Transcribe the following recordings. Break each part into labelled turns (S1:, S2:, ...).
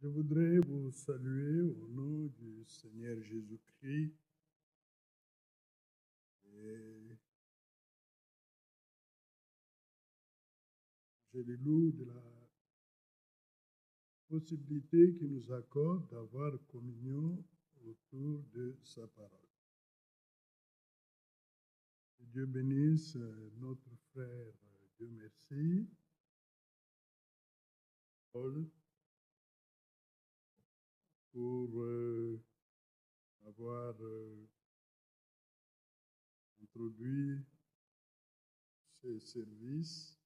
S1: Je voudrais vous saluer au nom du Seigneur Jésus-Christ et je le loue de la possibilité qu'il nous accorde d'avoir communion autour de sa parole. Que Dieu bénisse notre frère, Dieu merci, Paul, pour avoir introduit ces services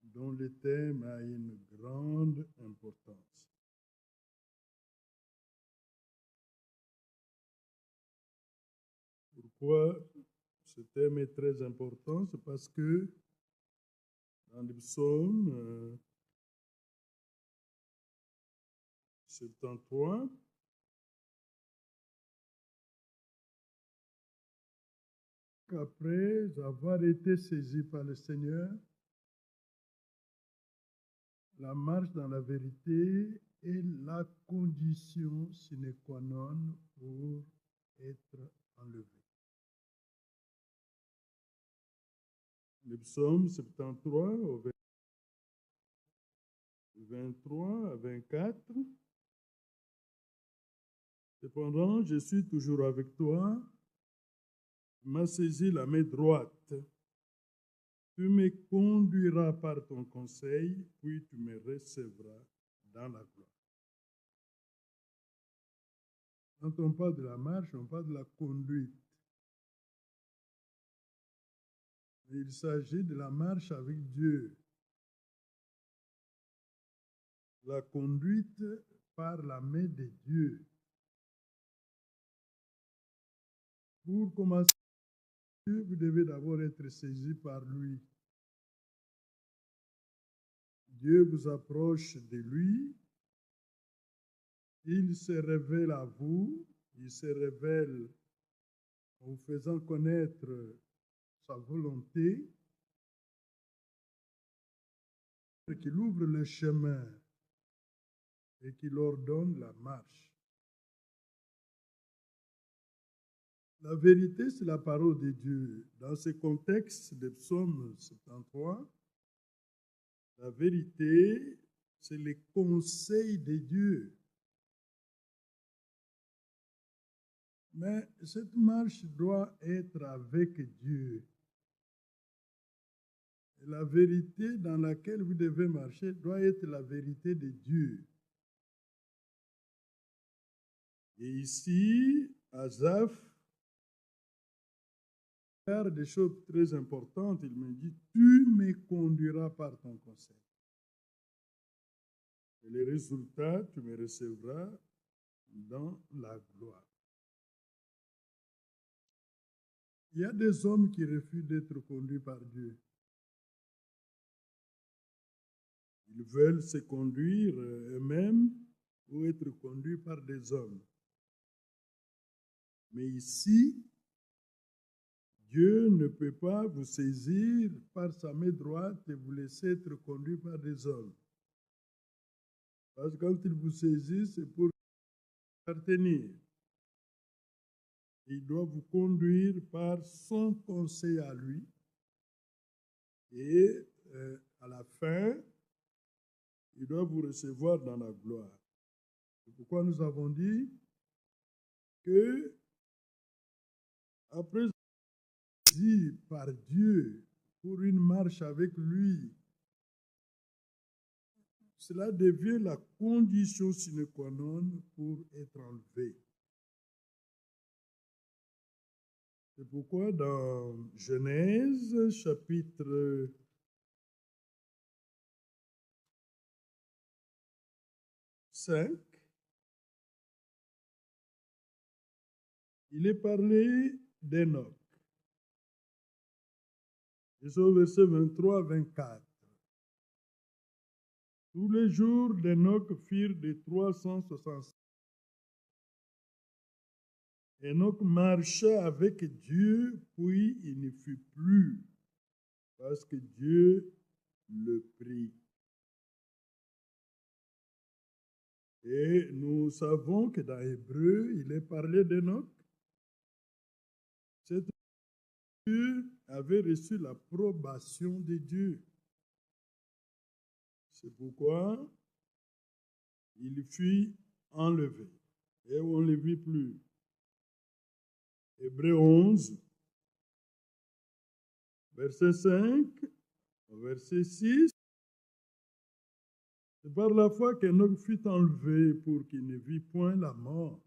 S1: dont le thème a une grande importance. Pourquoi ce thème est très important? C'est parce que dans le psaume 73, qu'après avoir été saisi par le Seigneur, la marche dans la vérité est la condition sine qua non pour être enlevé. Le psaume 73, au 23 à 24. Cependant, je suis toujours avec toi. Tu m'as saisi la main droite. Tu me conduiras par ton conseil, puis tu me recevras dans la gloire. Quand on parle de la marche, on parle de la conduite. Il s'agit de la marche avec Dieu. La conduite par la main de Dieu. Pour commencer, vous devez d'abord être saisi par lui. Dieu vous approche de lui. Il se révèle à vous. Il se révèle en vous faisant connaître sa volonté. Qu'il ouvre le chemin et qu'il ordonne la marche. La vérité, c'est la parole de Dieu. Dans ce contexte de Psaume 73, la vérité, c'est le conseil de Dieu. Mais cette marche doit être avec Dieu. Et la vérité dans laquelle vous devez marcher doit être la vérité de Dieu. Et ici, Asaph, faire des choses très importantes, il me dit, tu me conduiras par ton conseil. Et les résultats, tu me recevras dans la gloire. Il y a des hommes qui refusent d'être conduits par Dieu. Ils veulent se conduire eux-mêmes ou être conduits par des hommes. Mais ici, Dieu ne peut pas vous saisir par sa main droite et vous laisser être conduit par des hommes. Parce que quand il vous saisit, c'est pour vous appartenir. Il doit vous conduire par son conseil à lui. Et à la fin, il doit vous recevoir dans la gloire. C'est pourquoi nous avons dit que après être saisi par Dieu pour une marche avec lui, cela devient la condition sine qua non pour être enlevé. C'est pourquoi dans Genèse chapitre 5, il est parlé d'Enoch. Et c'est au verset 23 à 24. Tous les jours d'Enoch firent de 365. Enoch marcha avec Dieu, puis il ne fut plus, parce que Dieu le prit. Et nous savons que dans Hébreu, il est parlé d'Enoch. Cet Dieu avait reçu l'approbation de Dieu. C'est pourquoi il fut enlevé et on ne le vit plus. Hébreu 11, verset 5, verset 6. C'est par la foi qu'Enoch fut enlevé pour qu'il ne vit point la mort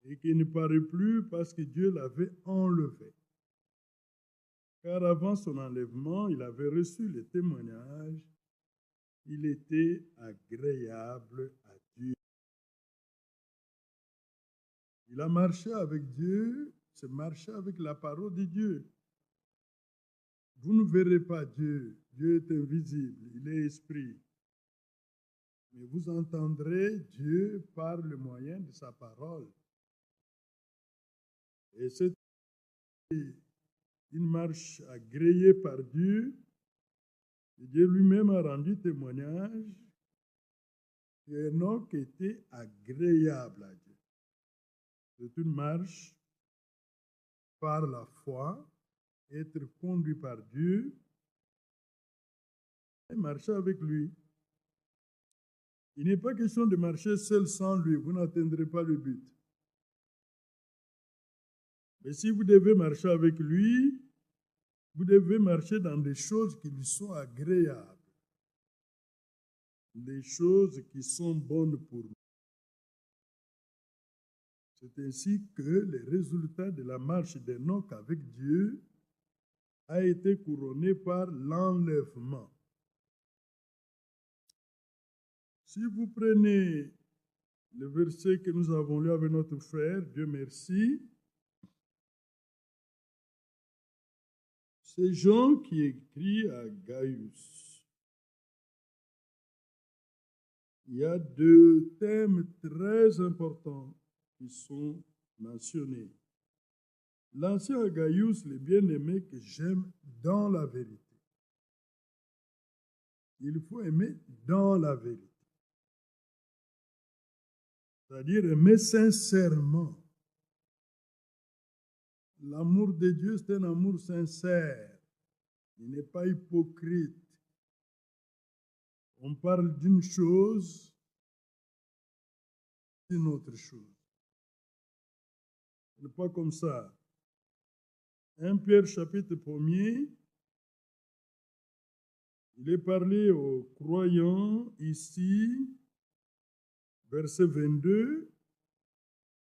S1: et qu'il ne parut plus parce que Dieu l'avait enlevé. Car avant son enlèvement, il avait reçu le témoignage. Il était agréable à Dieu. Il a marché avec Dieu, c'est marcher avec la parole de Dieu. Vous ne verrez pas Dieu. Dieu est invisible, il est esprit. Mais vous entendrez Dieu par le moyen de sa parole. Et c'est une marche agréée par Dieu. Et Dieu lui-même a rendu témoignage qu'Enoch était agréable à Dieu. C'est une marche par la foi, être conduit par Dieu et marcher avec lui. Il n'est pas question de marcher seul sans lui, vous n'atteindrez pas le but. Mais si vous devez marcher avec lui, vous devez marcher dans des choses qui lui sont agréables, des choses qui sont bonnes pour nous. C'est ainsi que le résultat de la marche d'Enoch avec Dieu a été couronné par l'enlèvement. Si vous prenez le verset que nous avons lu avec notre frère, Dieu merci, c'est Jean qui écrit à Gaius. Il y a deux thèmes très importants qui sont mentionnés. L'ancien Gaius, le bien-aimé que j'aime dans la vérité. Il faut aimer dans la vérité. C'est-à-dire aimer sincèrement. L'amour de Dieu, c'est un amour sincère. Il n'est pas hypocrite. On parle d'une chose, d'une autre chose. Ce n'est pas comme ça. 1 Pierre chapitre 1er, il est parlé aux croyants ici, verset 22,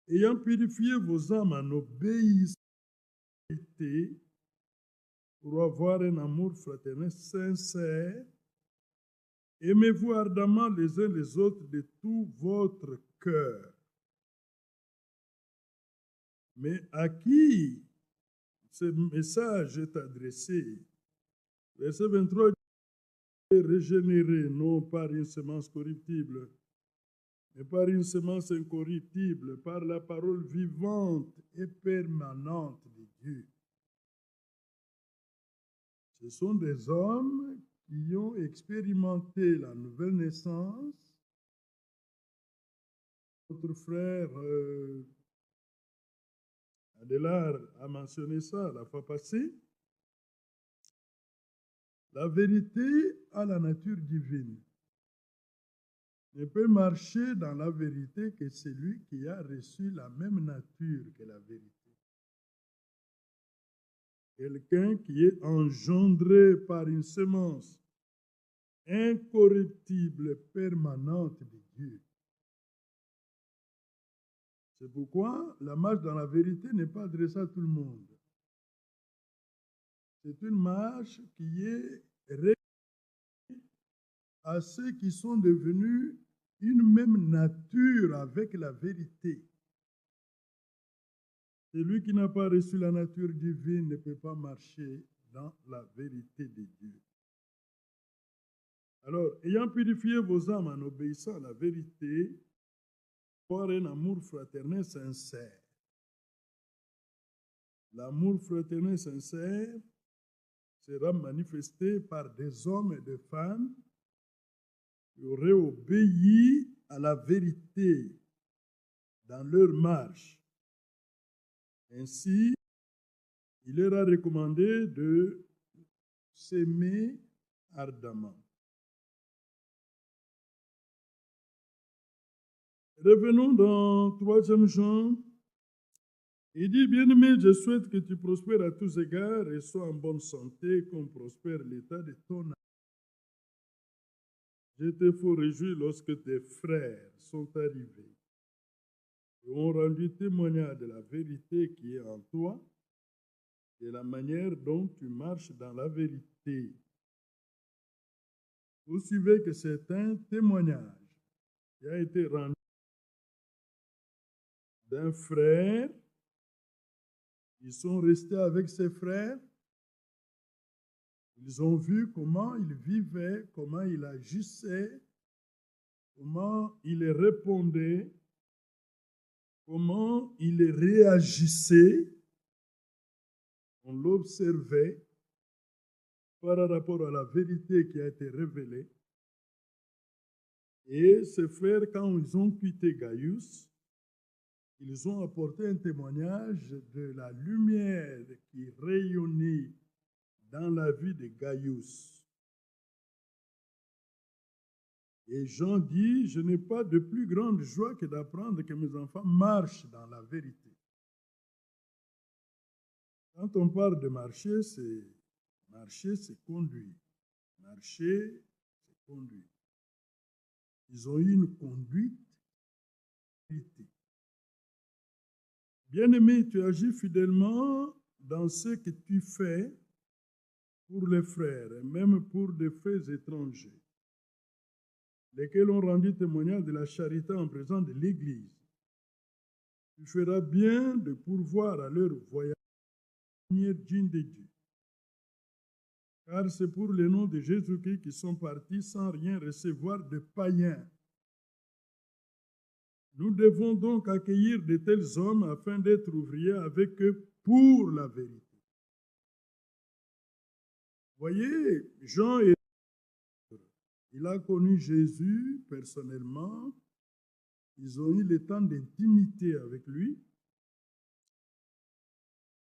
S1: ayant purifié vos âmes en obéissance pour avoir un amour fraternel sincère, aimez-vous ardemment les uns les autres de tout votre cœur. Mais à qui ce message est adressé? Verset 23, régénéré non par une semence corruptible, mais par une semence incorruptible, par la parole vivante et permanente de Dieu. Ce sont des hommes qui ont expérimenté la nouvelle naissance. Notre frère Adélard a mentionné ça la fois passée. La vérité a la nature divine. Ne peut marcher dans la vérité que celui qui a reçu la même nature que la vérité. Quelqu'un qui est engendré par une semence incorruptible, permanente de Dieu. C'est pourquoi la marche dans la vérité n'est pas adressée à tout le monde. C'est une marche qui est réservée à ceux qui sont devenus une même nature avec la vérité. Celui qui n'a pas reçu la nature divine ne peut pas marcher dans la vérité de Dieu. Alors, ayant purifié vos âmes en obéissant à la vérité, pour un amour fraternel sincère. L'amour fraternel sincère sera manifesté par des hommes et des femmes qui auraient obéi à la vérité dans leur marche. Ainsi, il leur a recommandé de s'aimer ardemment. Revenons dans 3e Jean. Il dit, bien-aimé, je souhaite que tu prospères à tous égards et sois en bonne santé, comme prospère l'état de ton âme. Je te fais réjouir lorsque tes frères sont arrivés et ont rendu témoignage de la vérité qui est en toi et la manière dont tu marches dans la vérité. Vous suivez que c'est un témoignage qui a été rendu d'un frère. Ils sont restés avec ses frères. Ils ont vu comment il vivait, comment il agissait, comment il répondait, comment il réagissait. On l'observait par rapport à la vérité qui a été révélée. Et ces frères, quand ils ont quitté Gaius, ils ont apporté un témoignage de la lumière qui rayonnait dans la vie de Gaius. Et Jean dit, je n'ai pas de plus grande joie que d'apprendre que mes enfants marchent dans la vérité. Quand on parle de marcher, c'est conduire. Marcher, c'est conduire. Ils ont eu une conduite vérité. Bien-aimé, tu agis fidèlement dans ce que tu fais pour les frères et même pour des frères étrangers, lesquels ont rendu témoignage de la charité en présence de l'Église. Tu feras bien de pourvoir à leur voyage digne de Dieu. Car c'est pour le nom de Jésus-Christ qu'ils sont partis sans rien recevoir de païens. Nous devons donc accueillir de tels hommes afin d'être ouvriers avec eux pour la vérité. Voyez, Jean, il a connu Jésus personnellement. Ils ont eu le temps d'intimité avec lui.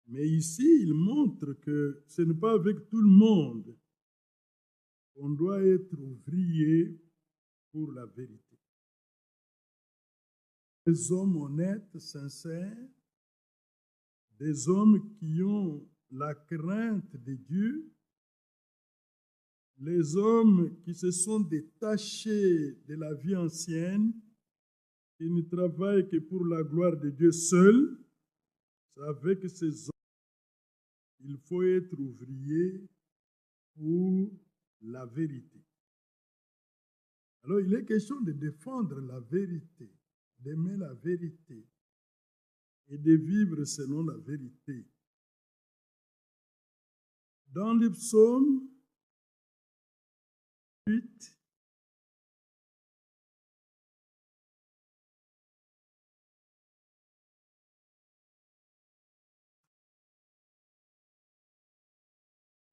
S1: Mais ici, il montre que ce n'est pas avec tout le monde qu'on doit être ouvrier pour la vérité. Des hommes honnêtes, sincères, des hommes qui ont la crainte de Dieu, les hommes qui se sont détachés de la vie ancienne, qui ne travaillent que pour la gloire de Dieu seul. C'est avec ces hommes qu'il faut être ouvrier pour la vérité. Alors, il est question de défendre la vérité, d'aimer la vérité et de vivre selon la vérité. Dans les psaumes 8,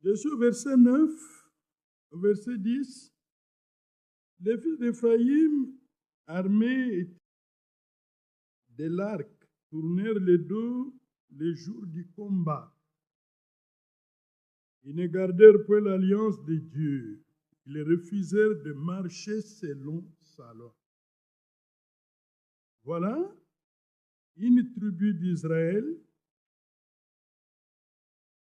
S1: je suis au verset 9, au verset 10. Les fils d'Éphraïm, armés de l'arc, tournèrent le dos les jours du combat. Ils ne gardèrent point l'alliance de Dieu. Ils refusèrent de marcher selon sa loi. Voilà une tribu d'Israël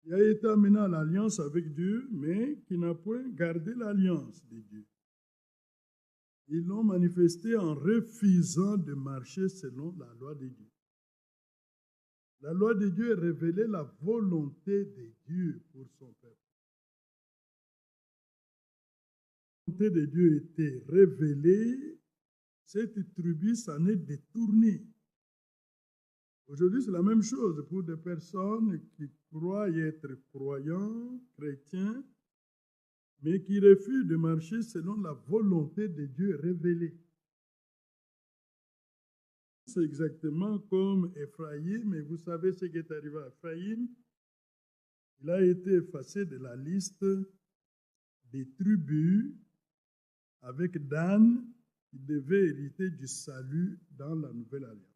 S1: qui a été amenée à l'alliance avec Dieu, mais qui n'a point gardé l'alliance de Dieu. Ils l'ont manifesté en refusant de marcher selon la loi de Dieu. La loi de Dieu révélait la volonté de Dieu pour son peuple. La volonté de Dieu était révélée, cette tribu s'en est détournée. Aujourd'hui, c'est la même chose pour des personnes qui croient être croyants, chrétiens, mais qui refusent de marcher selon la volonté de Dieu révélée. C'est exactement comme Éphraïm, mais vous savez ce qui est arrivé à Éphraïm. Il a été effacé de la liste des tribus avec Dan qui devait hériter du salut dans la nouvelle alliance.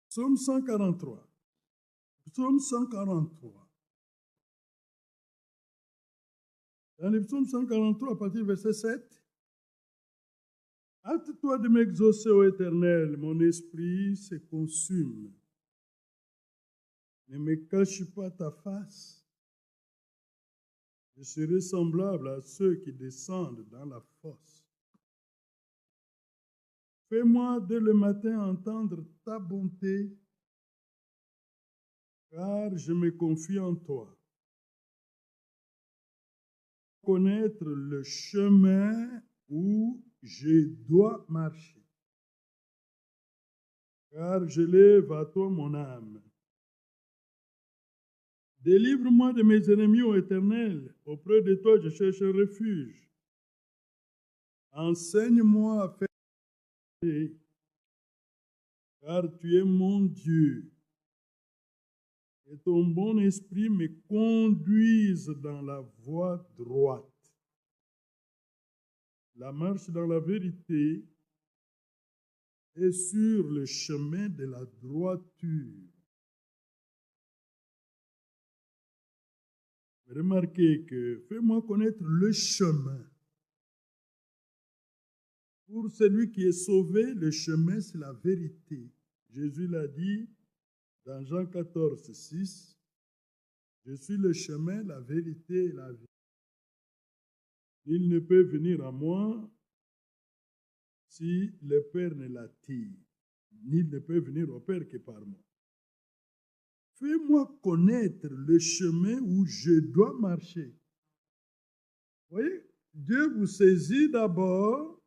S1: Psaume 143. Psaume 143. Dans le psaume 143, à partir du verset 7, « Hâte-toi de m'exaucer, ô Éternel, mon esprit se consume. Ne me cache pas ta face. Je serai semblable à ceux qui descendent dans la fosse. Fais-moi dès le matin entendre ta bonté, car je me confie en toi. Connaître le chemin où je dois marcher, car je lève à toi mon âme. Délivre-moi de mes ennemis, ô Éternel. Auprès de toi, je cherche un refuge. Enseigne-moi à faire, car tu es mon Dieu. Et ton bon esprit me conduise dans la voie droite. La marche dans la vérité est sur le chemin de la droiture. Remarquez que fais-moi connaître le chemin. Pour celui qui est sauvé, le chemin, c'est la vérité. Jésus l'a dit dans Jean 14, 6. Je suis le chemin, la vérité et la vie. Nul ne peut venir à moi si le Père ne l'attire. Nul ne peut venir au Père que par moi. Fais-moi connaître le chemin où je dois marcher. Vous voyez, Dieu vous saisit d'abord,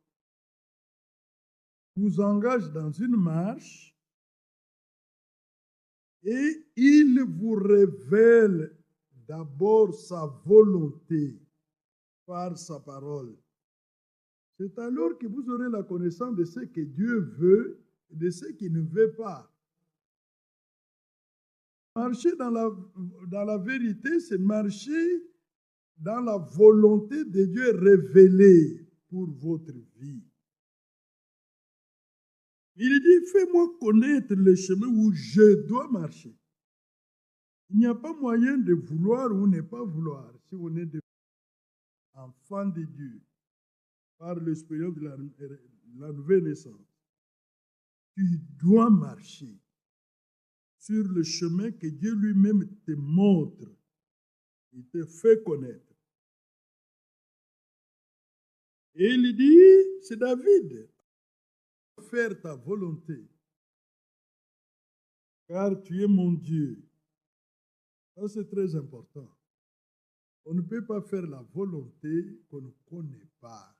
S1: vous engage dans une marche et il vous révèle d'abord sa volonté par sa parole. C'est alors que vous aurez la connaissance de ce que Dieu veut et de ce qu'il ne veut pas. Marcher dans la vérité, c'est marcher dans la volonté de Dieu révélée pour votre vie. Il dit, fais-moi connaître le chemin où je dois marcher. Il n'y a pas moyen de vouloir ou ne pas vouloir si on est enfant de Dieu par l'expérience de la nouvelle naissance. Tu dois marcher sur le chemin que Dieu lui-même te montre. Il te fait connaître. Et il dit, c'est David, faire ta volonté, car tu es mon Dieu. Ça, c'est très important. On ne peut pas faire la volonté qu'on ne connaît pas.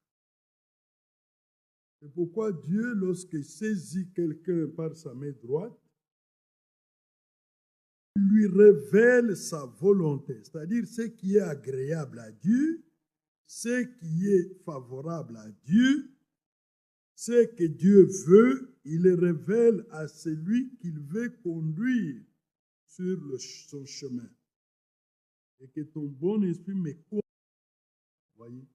S1: C'est pourquoi Dieu, lorsqu'il saisit quelqu'un par sa main droite, lui révèle sa volonté, c'est-à-dire ce qui est agréable à Dieu, ce qui est favorable à Dieu, ce que Dieu veut, il le révèle à celui qu'il veut conduire sur son chemin. Et que ton bon esprit me conduise. Voyez,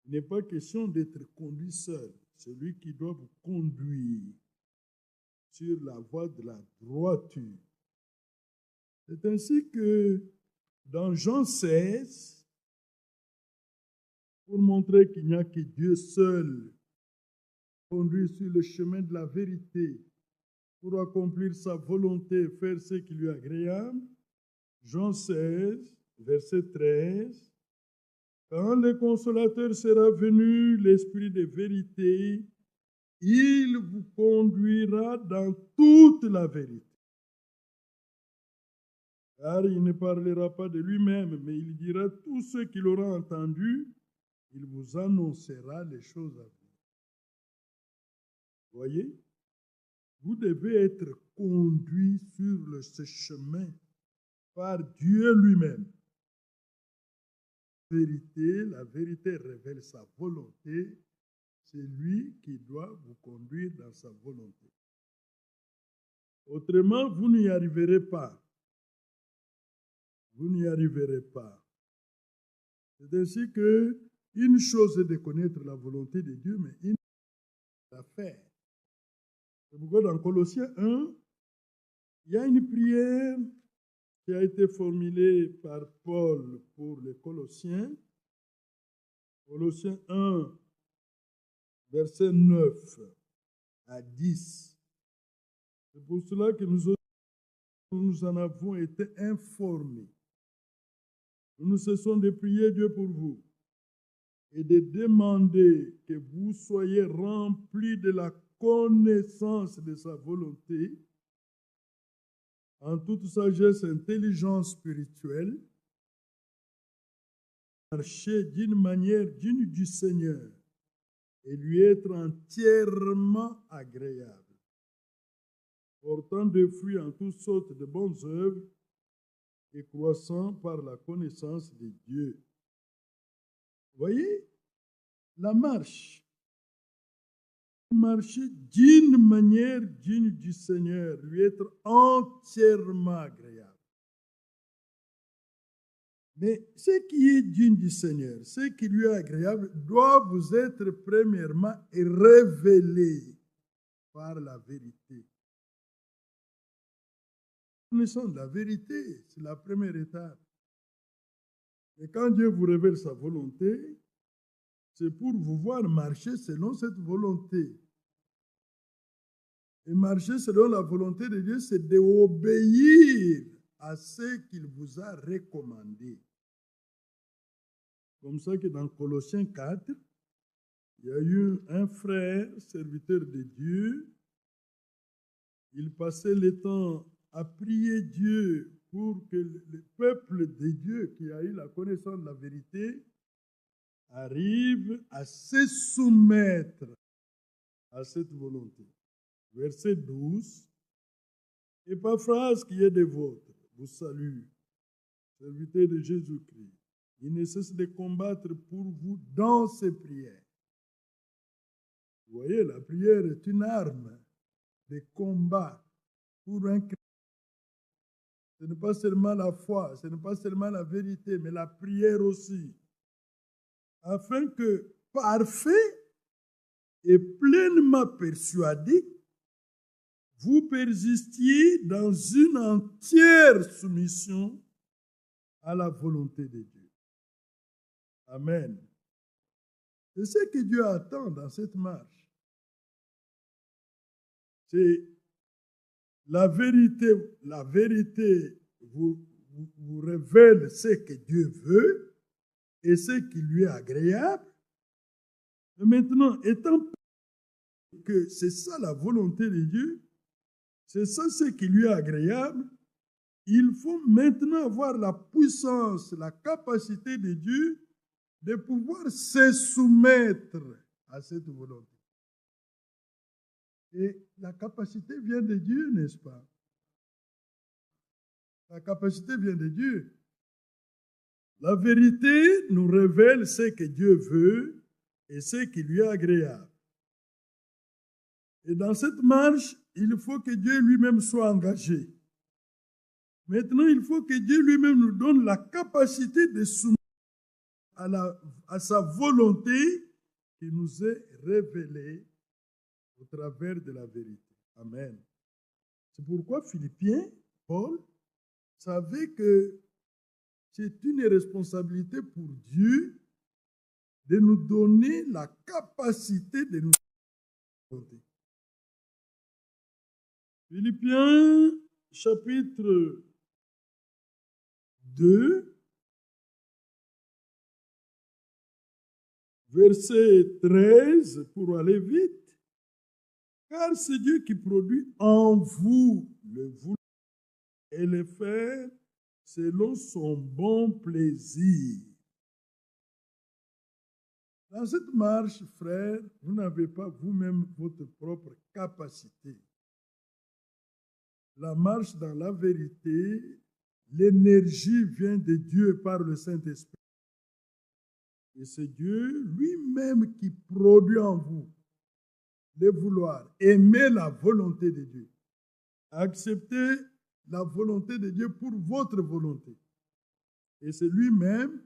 S1: il n'est pas question d'être conduit seul. Celui qui doit vous conduire sur la voie de la droiture. C'est ainsi que dans Jean 16, pour montrer qu'il n'y a que Dieu seul, conduit sur le chemin de la vérité, pour accomplir sa volonté, faire ce qui lui est agréable, Jean 16, verset 13, quand le consolateur sera venu, l'Esprit de vérité, il vous conduira dans toute la vérité. Car il ne parlera pas de lui-même, mais il dira tout ce qu'il aura entendu, il vous annoncera les choses à venir. Voyez, vous devez être conduit sur ce chemin par Dieu lui-même. La vérité révèle sa volonté, c'est lui qui doit vous conduire dans sa volonté. Autrement, vous n'y arriverez pas. Vous n'y arriverez pas. C'est ainsi que une chose est de connaître la volonté de Dieu, mais une chose est à faire. C'est pourquoi dans Colossiens 1, il y a une prière qui a été formulée par Paul pour les Colossiens. Colossiens 1, versets 9 à 10. C'est pour cela que nous en avons été informés. Nous ne cessons de prier Dieu pour vous et de demander que vous soyez remplis de la connaissance de sa volonté en toute sagesse et intelligence spirituelle, marcher d'une manière digne du Seigneur et lui être entièrement agréable, portant des fruits en toutes sortes de bonnes œuvres et croissant par la connaissance de Dieu. Vous voyez, la marcher d'une manière digne du Seigneur, lui être entièrement agréable. Mais ce qui est digne du Seigneur, ce qui lui est agréable, doit vous être premièrement révélé par la vérité. Nous sommes la vérité, c'est la première étape. Et quand Dieu vous révèle sa volonté, c'est pour vous voir marcher selon cette volonté. Et marcher selon la volonté de Dieu, c'est d'obéir à ce qu'il vous a recommandé. Comme ça que dans Colossiens 4, il y a eu un frère, serviteur de Dieu. Il passait le temps à prier Dieu pour que le peuple de Dieu qui a eu la connaissance de la vérité arrive à se soumettre à cette volonté. Verset 12. Épaphras qui est des vôtres vous salue, serviteur de Jésus-Christ. Il ne cesse de combattre pour vous dans ses prières. Vous voyez, la prière est une arme de combat pour un chrétien. Ce n'est pas seulement la foi, ce n'est pas seulement la vérité, mais la prière aussi. Afin que, parfait et pleinement persuadé, vous persistiez dans une entière soumission à la volonté de Dieu. Amen. C'est ce que Dieu attend dans cette marche. C'est la vérité vous révèle ce que Dieu veut et ce qui lui est agréable. Et maintenant, étant que c'est ça la volonté de Dieu, c'est ça ce qui lui est agréable, il faut maintenant avoir la puissance, la capacité de Dieu de pouvoir se soumettre à cette volonté. Et la capacité vient de Dieu, n'est-ce pas? La capacité vient de Dieu. La vérité nous révèle ce que Dieu veut et ce qui lui est agréable. Et dans cette marche, il faut que Dieu lui-même soit engagé. Maintenant, il faut que Dieu lui-même nous donne la capacité de soumettre à sa volonté qui nous est révélée au travers de la vérité. Amen. C'est pourquoi Philippiens, Paul, savait que c'est une responsabilité pour Dieu de nous donner la capacité de nous volonté. Philippiens, chapitre 2, verset 13, pour aller vite. Car c'est Dieu qui produit en vous le vouloir et le faire selon son bon plaisir. Dans cette marche, frère, vous n'avez pas vous-même votre propre capacité. La marche dans la vérité, l'énergie vient de Dieu par le Saint-Esprit. Et c'est Dieu lui-même qui produit en vous le vouloir, aimer la volonté de Dieu, accepter la volonté de Dieu pour votre volonté. Et c'est lui-même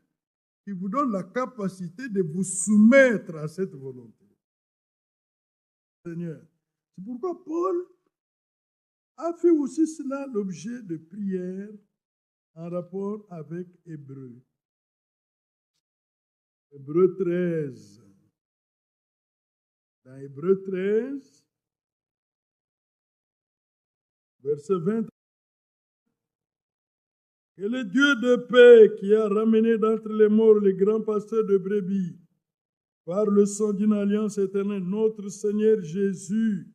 S1: qui vous donne la capacité de vous soumettre à cette volonté. Seigneur. C'est pourquoi Paul a fait aussi cela l'objet de prières en rapport avec Hébreux. Hébreux 13. Dans Hébreux 13, verset 20. Que le Dieu de paix qui a ramené d'entre les morts les grands pasteurs de brebis, par le sang d'une alliance éternelle, notre Seigneur Jésus,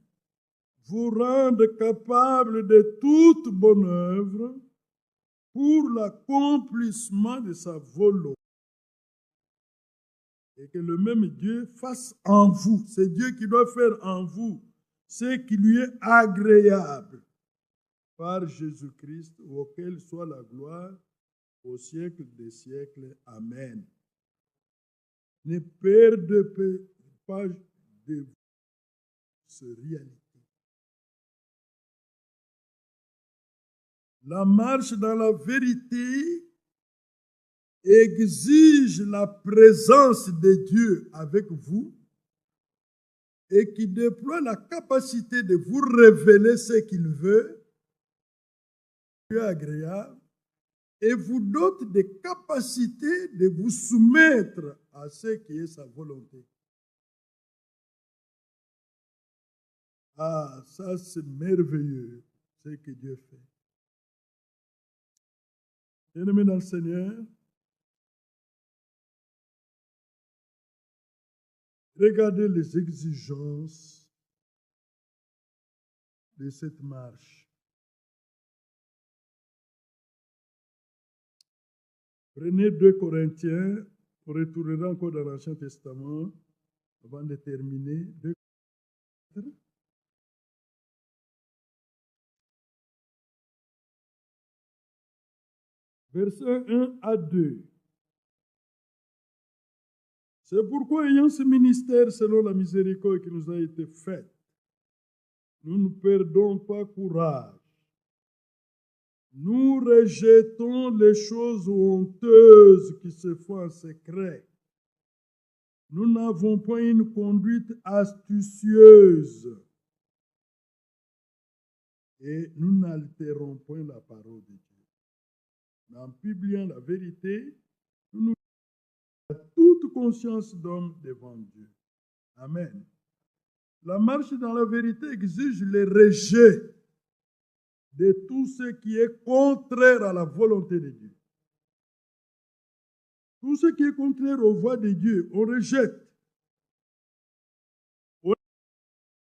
S1: vous rende capable de toute bonne œuvre pour l'accomplissement de sa volonté. Et que le même Dieu fasse en vous, c'est Dieu qui doit faire en vous ce qui lui est agréable par Jésus-Christ, auquel soit la gloire au siècle des siècles. Amen. Ne perdez pas de vue cette réalité. La marche dans la vérité exige la présence de Dieu avec vous et qui déploie la capacité de vous révéler ce qu'il veut, agréable, et vous dote des capacités de vous soumettre à ce qui est sa volonté. Ah, ça c'est merveilleux, ce que Dieu fait. Bien-aimés dans le Seigneur, regardez les exigences de cette marche. Prenez 2 Corinthiens, on retournera encore dans l'Ancien Testament avant de terminer. 2 Corinthiens. Versets 1 à 2. C'est pourquoi, ayant ce ministère selon la miséricorde qui nous a été faite, nous ne perdons pas courage. Nous rejetons les choses honteuses qui se font en secret. Nous n'avons point une conduite astucieuse et nous n'altérons point la parole de Dieu. Mais en publiant la vérité, nous avons toute conscience d'homme devant Dieu. Amen. La marche dans la vérité exige le rejet de tout ce qui est contraire à la volonté de Dieu. Tout ce qui est contraire aux voies de Dieu, on rejette. On a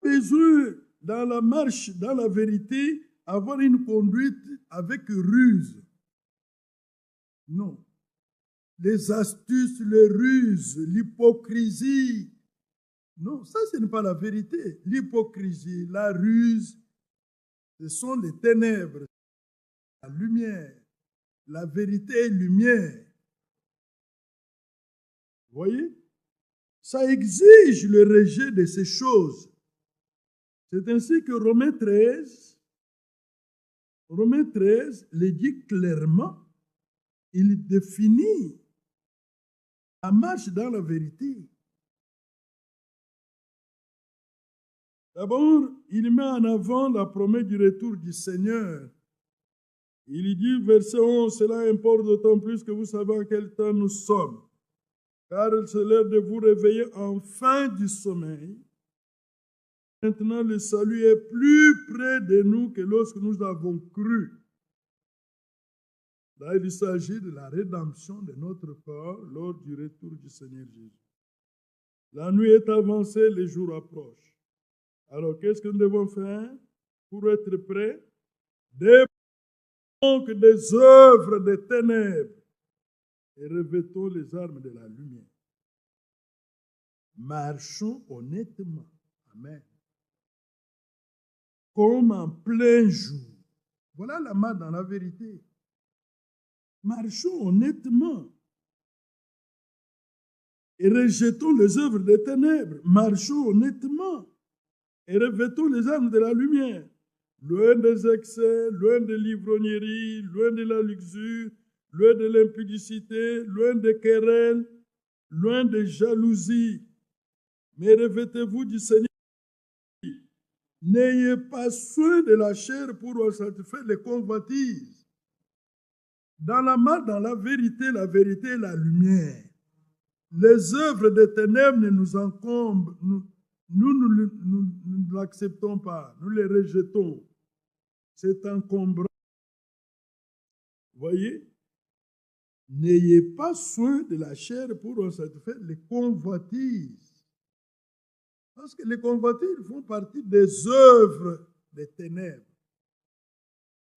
S1: besoin, dans la marche, dans la vérité, avoir une conduite avec ruse. Non. Les astuces, les ruses, l'hypocrisie. Non, ça, ce n'est pas la vérité. L'hypocrisie, la ruse, ce sont les ténèbres, la lumière. La vérité est lumière. Vous voyez? Ça exige le rejet de ces choses. C'est ainsi que Romains 13 le dit clairement. Il définit la marche dans la vérité. D'abord, il met en avant la promesse du retour du Seigneur. Il dit, verset 11, cela importe d'autant plus que vous savez en quel temps nous sommes. Car c'est l'heure de vous réveiller enfin du sommeil. Maintenant, le salut est plus près de nous que lorsque nous avons cru. Là, il s'agit de la rédemption de notre corps lors du retour du Seigneur Jésus. La nuit est avancée, les jours approchent. Alors, qu'est-ce que nous devons faire pour être prêts? Déposons donc des œuvres des ténèbres et revêtons les armes de la lumière. Marchons honnêtement. Amen. Comme en plein jour. Voilà la marche dans la vérité. Marchons honnêtement et rejetons les œuvres des ténèbres. Marchons honnêtement et revêtons les armes de la lumière. Loin des excès, loin de l'ivrognerie, loin de la luxure, loin de l'impudicité, loin des querelles, loin des jalousies. Mais revêtez-vous du Seigneur. N'ayez pas soin de la chair pour satisfaire les convoitises. Dans la vérité est la lumière. Les œuvres des ténèbres ne nous encombrent. Nous ne l'acceptons pas. Nous les rejetons. C'est encombrant. Voyez? N'ayez pas soin de la chair pour satisfaire les convoitises. Parce que les convoitises font partie des œuvres des ténèbres.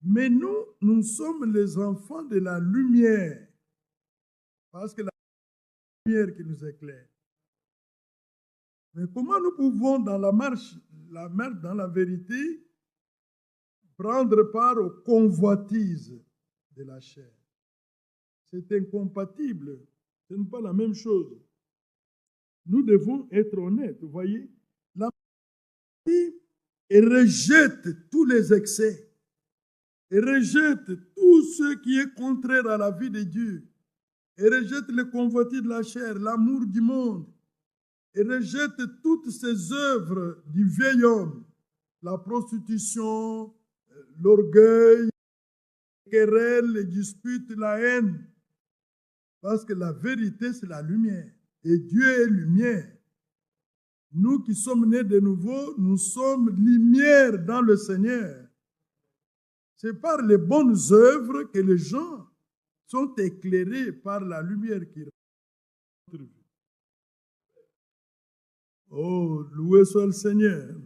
S1: Mais nous sommes les enfants de la lumière. Parce que la lumière qui nous éclaire. Mais comment nous pouvons, dans la marche dans la vérité, prendre part aux convoitises de la chair? C'est incompatible. Ce n'est pas la même chose. Nous devons être honnêtes. Vous voyez, la vérité rejette tous les excès. Et rejette tout ce qui est contraire à la vie de Dieu. Et rejette les convoitises de la chair, l'amour du monde. Et rejette toutes ces œuvres du vieil homme. La prostitution, l'orgueil, les querelles, les disputes, la haine. Parce que la vérité, c'est la lumière. Et Dieu est lumière. Nous qui sommes nés de nouveau, nous sommes lumière dans le Seigneur. C'est par les bonnes œuvres que les gens sont éclairés par la lumière qui rentre. Oh, loué soit le Seigneur.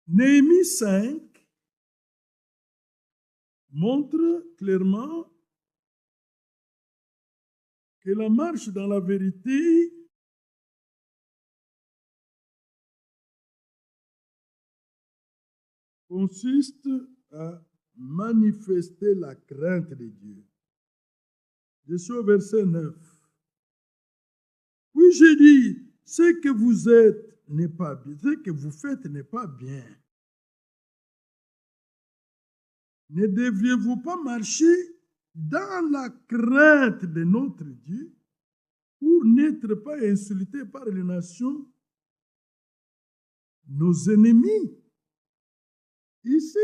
S1: Néhémie 5 montre clairement que la marche dans la vérité consiste à manifester la crainte de Dieu. Je suis au verset 9. Puis j'ai dit, ce que vous êtes n'est pas bien, ce que vous faites n'est pas bien. Ne devriez-vous pas marcher dans la crainte de notre Dieu pour n'être pas insultés par les nations, nos ennemis? Ici,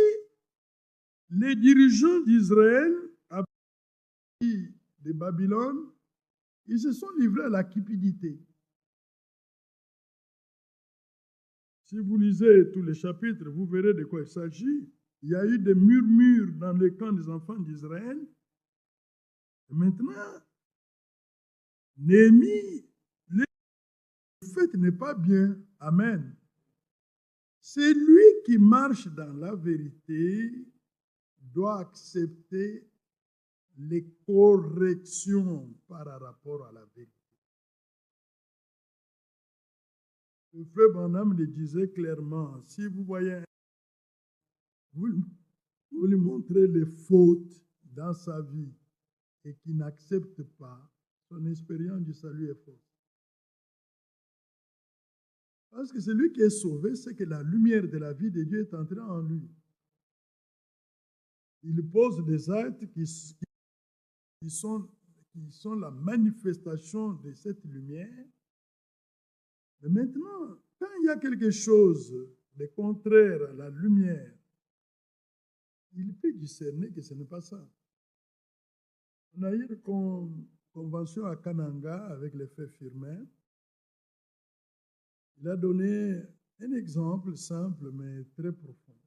S1: les dirigeants d'Israël, à partir de Babylone, ils se sont livrés à la cupidité. Si vous lisez tous les chapitres, vous verrez de quoi il s'agit. Il y a eu des murmures dans les camps des enfants d'Israël. Et maintenant, Néhémie, le fait n'est pas bien. Amen. C'est lui qui marche dans la vérité doit accepter les corrections par rapport à la vérité. Le frère Branham le disait clairement, si vous voyez, vous lui montrez les fautes dans sa vie et qu'il n'accepte pas, son expérience du salut est fausse. Parce que celui qui est sauvé, c'est que la lumière de la vie de Dieu est entrée en lui. Il pose des actes qui sont la manifestation de cette lumière. Mais maintenant, quand il y a quelque chose de contraire à la lumière, il peut discerner que ce n'est pas ça. On a eu une convention à Kananga avec les frères Firmin. Il a donné un exemple simple mais très profond.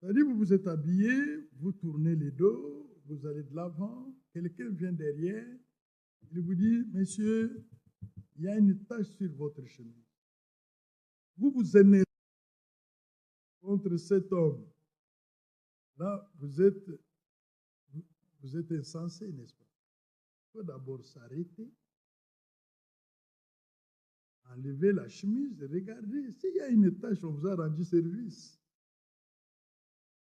S1: C'est-à-dire, vous vous êtes habillé, vous tournez les dos, vous allez de l'avant, quelqu'un vient derrière, il vous dit, monsieur, il y a une tache sur votre chemise. Vous vous énervez contre cet homme. Là, vous êtes insensé, n'est-ce pas? Il faut d'abord s'arrêter, enlever la chemise et regarder. S'il y a une tache, on vous a rendu service.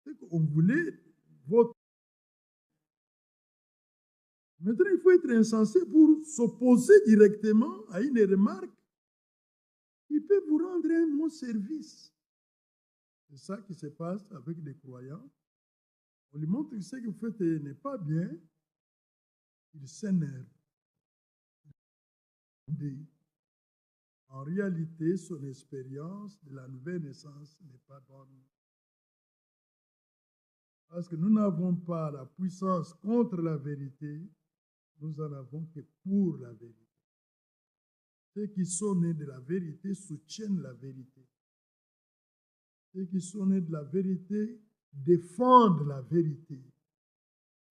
S1: C'est qu'on voulait votre... Maintenant, il faut être insensé pour s'opposer directement à une remarque qui peut vous rendre un bon service. C'est ça qui se passe avec des croyants. On lui montre que ce que vous faites n'est pas bien. Il s'énerve. En réalité, son expérience de la nouvelle naissance n'est pas bonne. Parce que nous n'avons pas la puissance contre la vérité, nous en avons que pour la vérité. Ceux qui sont nés de la vérité soutiennent la vérité. Ceux qui sont nés de la vérité défendent la vérité.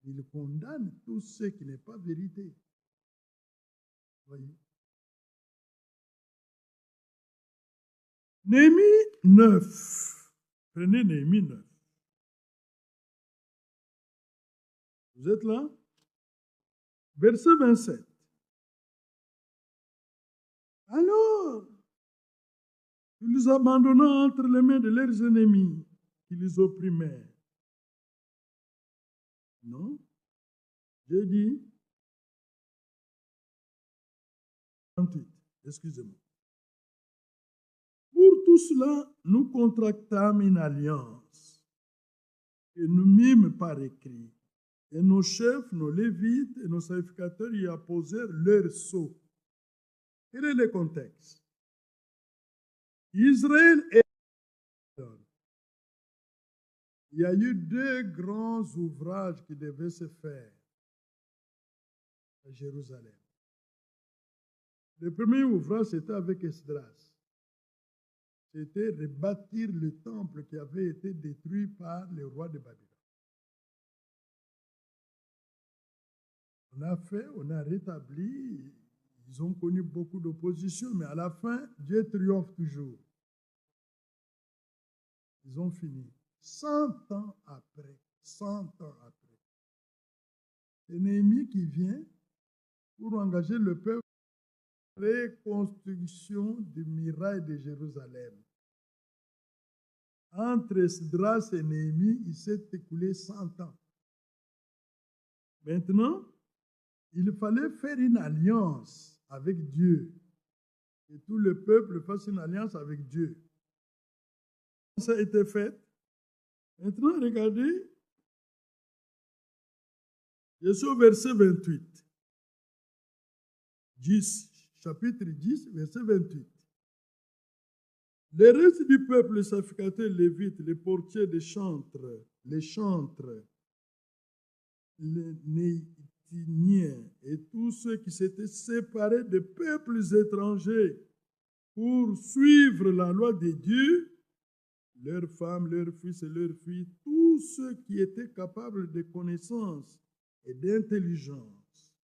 S1: Ils condamnent tout ce qui n'est pas vérité. Voyez. Néhémie 9. Prenez Néhémie 9. Vous êtes là? Verset 27. Alors, ils les abandonnant entre les mains de leurs ennemis qui les opprimèrent. Non? J'ai dit 28. Excusez-moi. Pour tout cela, nous contractâmes une alliance et nous mîmes par écrit. Et nos chefs, nos lévites et nos sacrificateurs y apposèrent leurs sceaux. Quel est le contexte? Israël et il y a eu deux grands ouvrages qui devaient se faire à Jérusalem. Le premier ouvrage, c'était avec Esdras. C'était rebâtir le temple qui avait été détruit par les rois de Babylone. On a rétabli, ils ont connu beaucoup d'opposition, mais à la fin, Dieu triomphe toujours. Ils ont fini. 100 ans après, 100 ans après. C'est Néhémie qui vient pour engager le peuple dans la reconstruction du muraille de Jérusalem. Entre Esdras et Néhémie, il s'est écoulé 100 ans. Maintenant, il fallait faire une alliance avec Dieu. Que tout le peuple fasse une alliance avec Dieu. Ça a été fait. Maintenant, regardez. Je suis au verset 28. 10, chapitre 10, verset 28. Le reste du peuple, les sacrificateurs, les lévites, les portiers des chantres, les Néhitiniens et tous ceux qui s'étaient séparés des peuples étrangers pour suivre la loi de Dieu, leurs femmes, leurs fils et leurs filles, tous ceux qui étaient capables de connaissance et d'intelligence.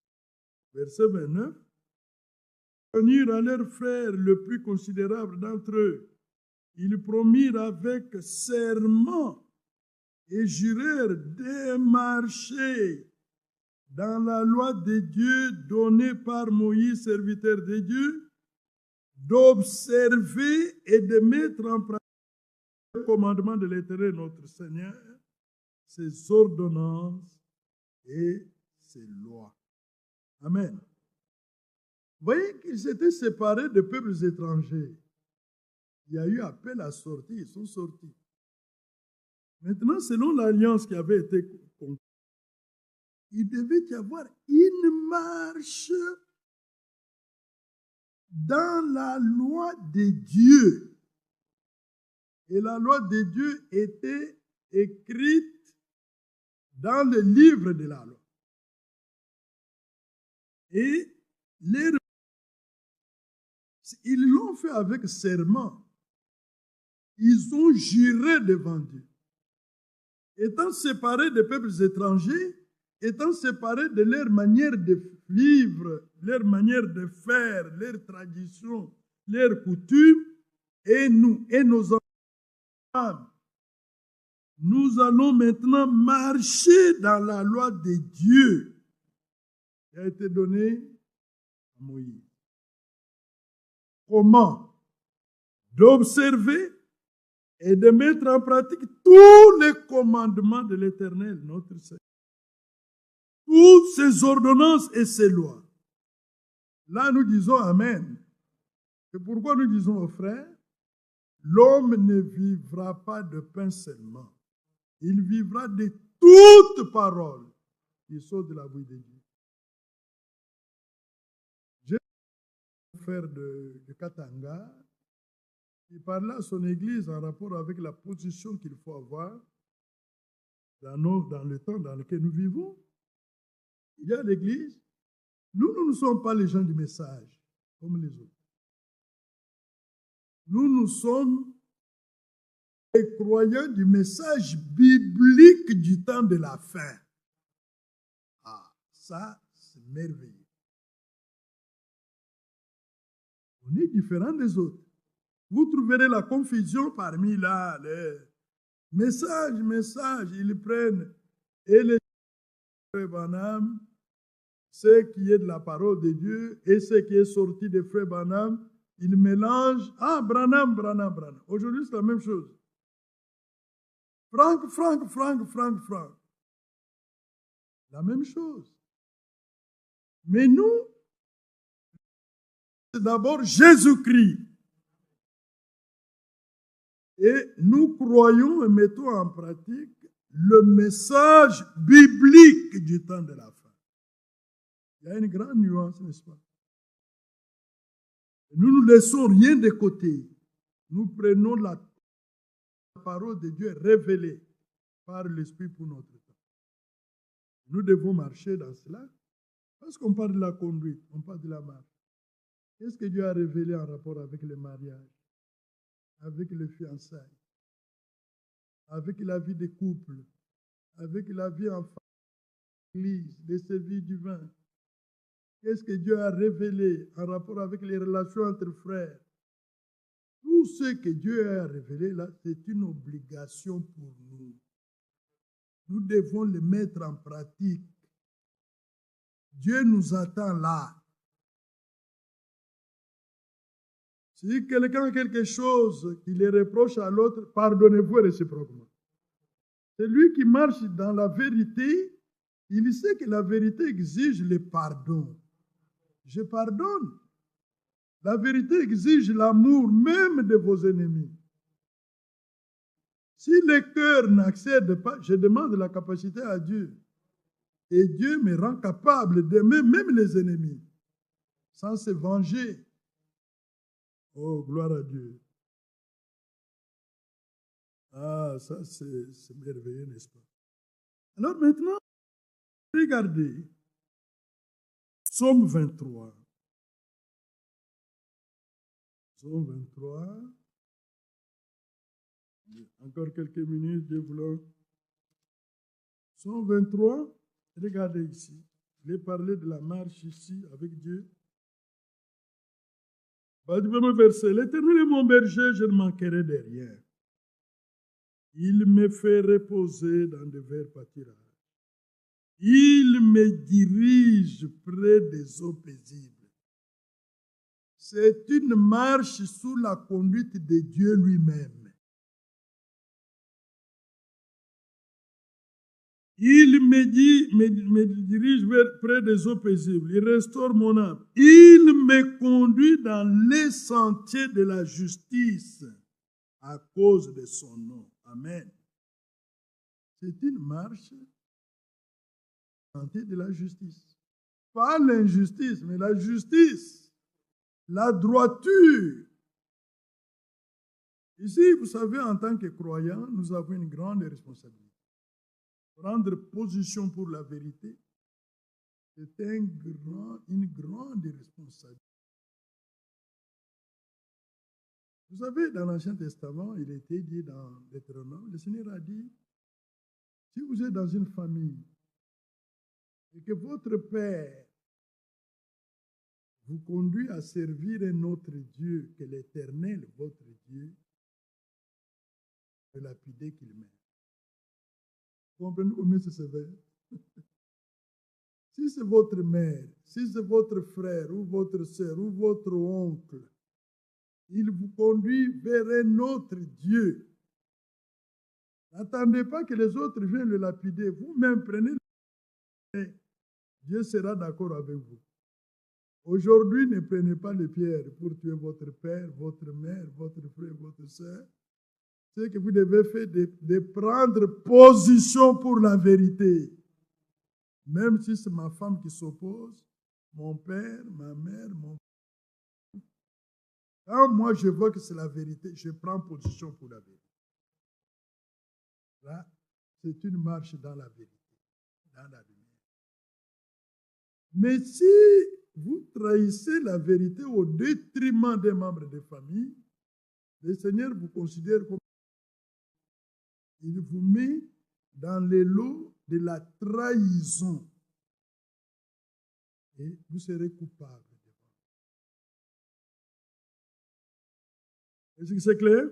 S1: Verset 29. Venir à leurs frères le plus considérable d'entre eux. Ils promirent avec serment et jurèrent de marcher dans la loi de Dieu donnée par Moïse, serviteur de Dieu, d'observer et de mettre en pratique le commandement de l'Éternel notre Seigneur, ses ordonnances et ses lois. Amen. Vous voyez qu'ils s'étaient séparés de peuples étrangers. Il y a eu appel à sortir, ils sont sortis. Maintenant, selon l'alliance qui avait été conclue, il devait y avoir une marche dans la loi de Dieu. Et la loi de Dieu était écrite dans le livre de la loi. Et ils l'ont fait avec serment. Ils ont juré devant Dieu. Étant séparés des peuples étrangers, étant séparés de leur manière de vivre, leur manière de faire, leurs traditions, leurs coutumes, et nous, et nos enfants, nous allons maintenant marcher dans la loi de Dieu qui a été donnée à Moïse. Comment? D'observer et de mettre en pratique tous les commandements de l'Éternel, notre Seigneur. Toutes ses ordonnances et ses lois. Là, nous disons Amen. C'est pourquoi nous disons aux frères, L'homme ne vivra pas de pain seulement. Il vivra de toute parole qui sort de la bouche de Dieu. J'ai un frère de Katanga, il parlait à son église en rapport avec la position qu'il faut avoir dans le temps dans lequel nous vivons. Il y a l'église. Nous ne sommes pas les gens du message, comme les autres. Nous sommes les croyants du message biblique du temps de la fin. Ah, ça, c'est merveilleux. On est différents des autres. Vous trouverez la confusion parmi là, les messages, ils prennent et les frères Branham, ce qui est de la parole de Dieu et ce qui est sorti des frères Branham, ils mélangent. Ah, Branham. Aujourd'hui, c'est la même chose. Franck. La même chose. Mais nous, c'est d'abord Jésus-Christ. Et nous croyons et mettons en pratique le message biblique du temps de la fin. Il y a une grande nuance, n'est-ce pas? Nous ne laissons rien de côté. Nous prenons la parole de Dieu révélée par l'Esprit pour notre temps. Nous devons marcher dans cela parce qu'on parle de la conduite, on parle de la marche. Qu'est-ce que Dieu a révélé en rapport avec le mariage, avec les fiançailles, avec la vie des couples, avec la vie en famille, les services du vin? Qu'est-ce que Dieu a révélé en rapport avec les relations entre frères? Tout ce que Dieu a révélé là, c'est une obligation pour nous. Nous devons le mettre en pratique. Dieu nous attend là. Si quelqu'un a quelque chose qui le reproche à l'autre, pardonnez-vous réciproquement. Celui qui marche dans la vérité, il sait que la vérité exige le pardon. Je pardonne. La vérité exige l'amour même de vos ennemis. Si le cœur n'accède pas, je demande la capacité à Dieu. Et Dieu me rend capable d'aimer même les ennemis, sans se venger. Oh, gloire à Dieu. Ah, ça c'est merveilleux, n'est-ce pas? Alors maintenant, regardez, Psaume 23. Psaume 23. Encore quelques minutes, Dieu voulant. Psaume 23, regardez ici. Je vais parler de la marche ici avec Dieu. Du premier verset, l'Éternel est mon berger, je ne manquerai de rien. Il me fait reposer dans de verts pâturages. Il me dirige près des eaux paisibles. C'est une marche sous la conduite de Dieu lui-même. Il me dirige près des eaux paisibles. Il restaure mon âme. Il me conduit dans les sentiers de la justice à cause de son nom. Amen. C'est une marche sentier de la justice. Pas l'injustice, mais la justice. La droiture. Ici, vous savez, en tant que croyants, nous avons une grande responsabilité. Prendre position pour la vérité, c'est une grande responsabilité. Vous savez, dans l'Ancien Testament, il était dit dans Deutéronome, le Seigneur a dit, si vous êtes dans une famille et que votre père vous conduit à servir un autre Dieu que l'Éternel, votre Dieu, le lapider qu'il met. Vous comprenez combien c'est sévère? Si c'est votre mère, si c'est votre frère ou votre soeur ou votre oncle, il vous conduit vers un autre Dieu. N'attendez pas que les autres viennent le lapider. Vous-même prenez le Dieu sera d'accord avec vous. Aujourd'hui, ne prenez pas les pierres pour tuer votre père, votre mère, votre frère, votre soeur. Ce que vous devez faire, de prendre position pour la vérité. Même si c'est ma femme qui s'oppose, mon père, ma mère, mon... Quand moi je vois que c'est la vérité, je prends position pour la vérité. Là, c'est une marche dans la vérité, dans la lumière. Mais si vous trahissez la vérité au détriment des membres de famille, le Seigneur vous considère comme... Il vous met dans les lots de la trahison. Et vous serez coupable. Est-ce que c'est clair?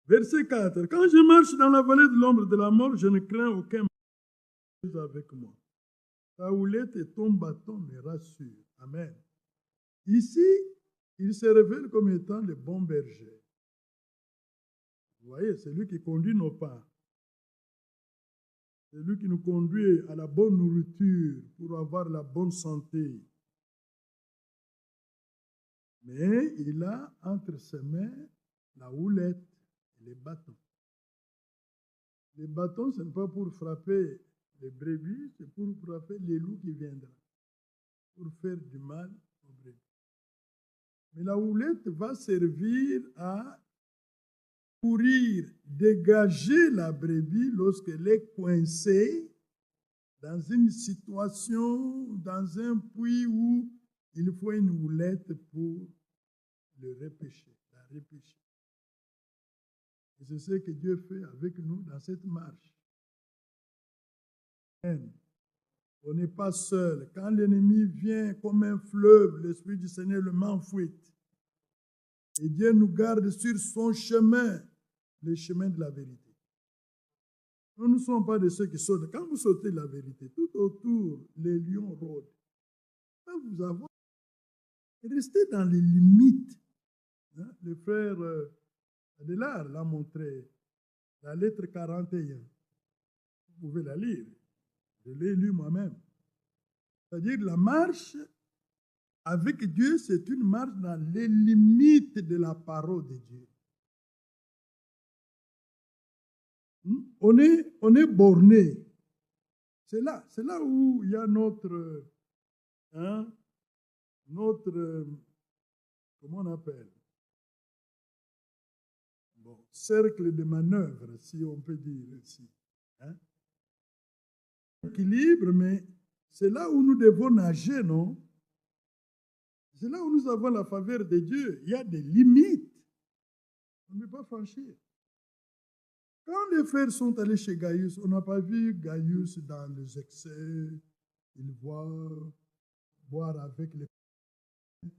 S1: Verset 4. Quand je marche dans la vallée de l'ombre de la mort, je ne crains aucun mal avec moi. Ta houlette et ton bâton me rassurent. Amen. Ici, il se révèle comme étant le bon berger. Vous voyez, c'est lui qui conduit nos pas. C'est lui qui nous conduit à la bonne nourriture pour avoir la bonne santé. Mais il a entre ses mains la houlette et les bâtons. Les bâtons, ce n'est pas pour frapper les brebis, c'est pour frapper les loups qui viendront, pour faire du mal aux brebis. Mais la houlette va servir à courir, dégager la brebis lorsqu'elle est coincée dans une situation, dans un puits où il faut une houlette pour le repêcher, la repêcher. Et c'est ce que Dieu fait avec nous dans cette marche. Amen. On n'est pas seul. Quand l'ennemi vient comme un fleuve, l'Esprit du Seigneur le met en fuite. Et Dieu nous garde sur son chemin, le chemin de la vérité. Nous ne sommes pas de ceux qui sautent. Quand vous sautez la vérité, tout autour, les lions rôdent. Quand vous avez... Restez dans les limites. Le frère Adélard l'a montré, la lettre 41. Vous pouvez la lire. Je l'ai lu moi-même. C'est-à-dire la marche avec Dieu, c'est une marche dans les limites de la parole de Dieu. On est borné. C'est là où il y a notre, comment on appelle? Bon, cercle de manœuvre, si on peut dire ainsi. Équilibre, mais c'est là où nous devons nager, non? C'est là où nous avons la faveur de Dieu. Il y a des limites. On ne peut pas franchir. Quand les frères sont allés chez Gaius, on n'a pas vu Gaius dans les excès. Il va boire avec les femmes.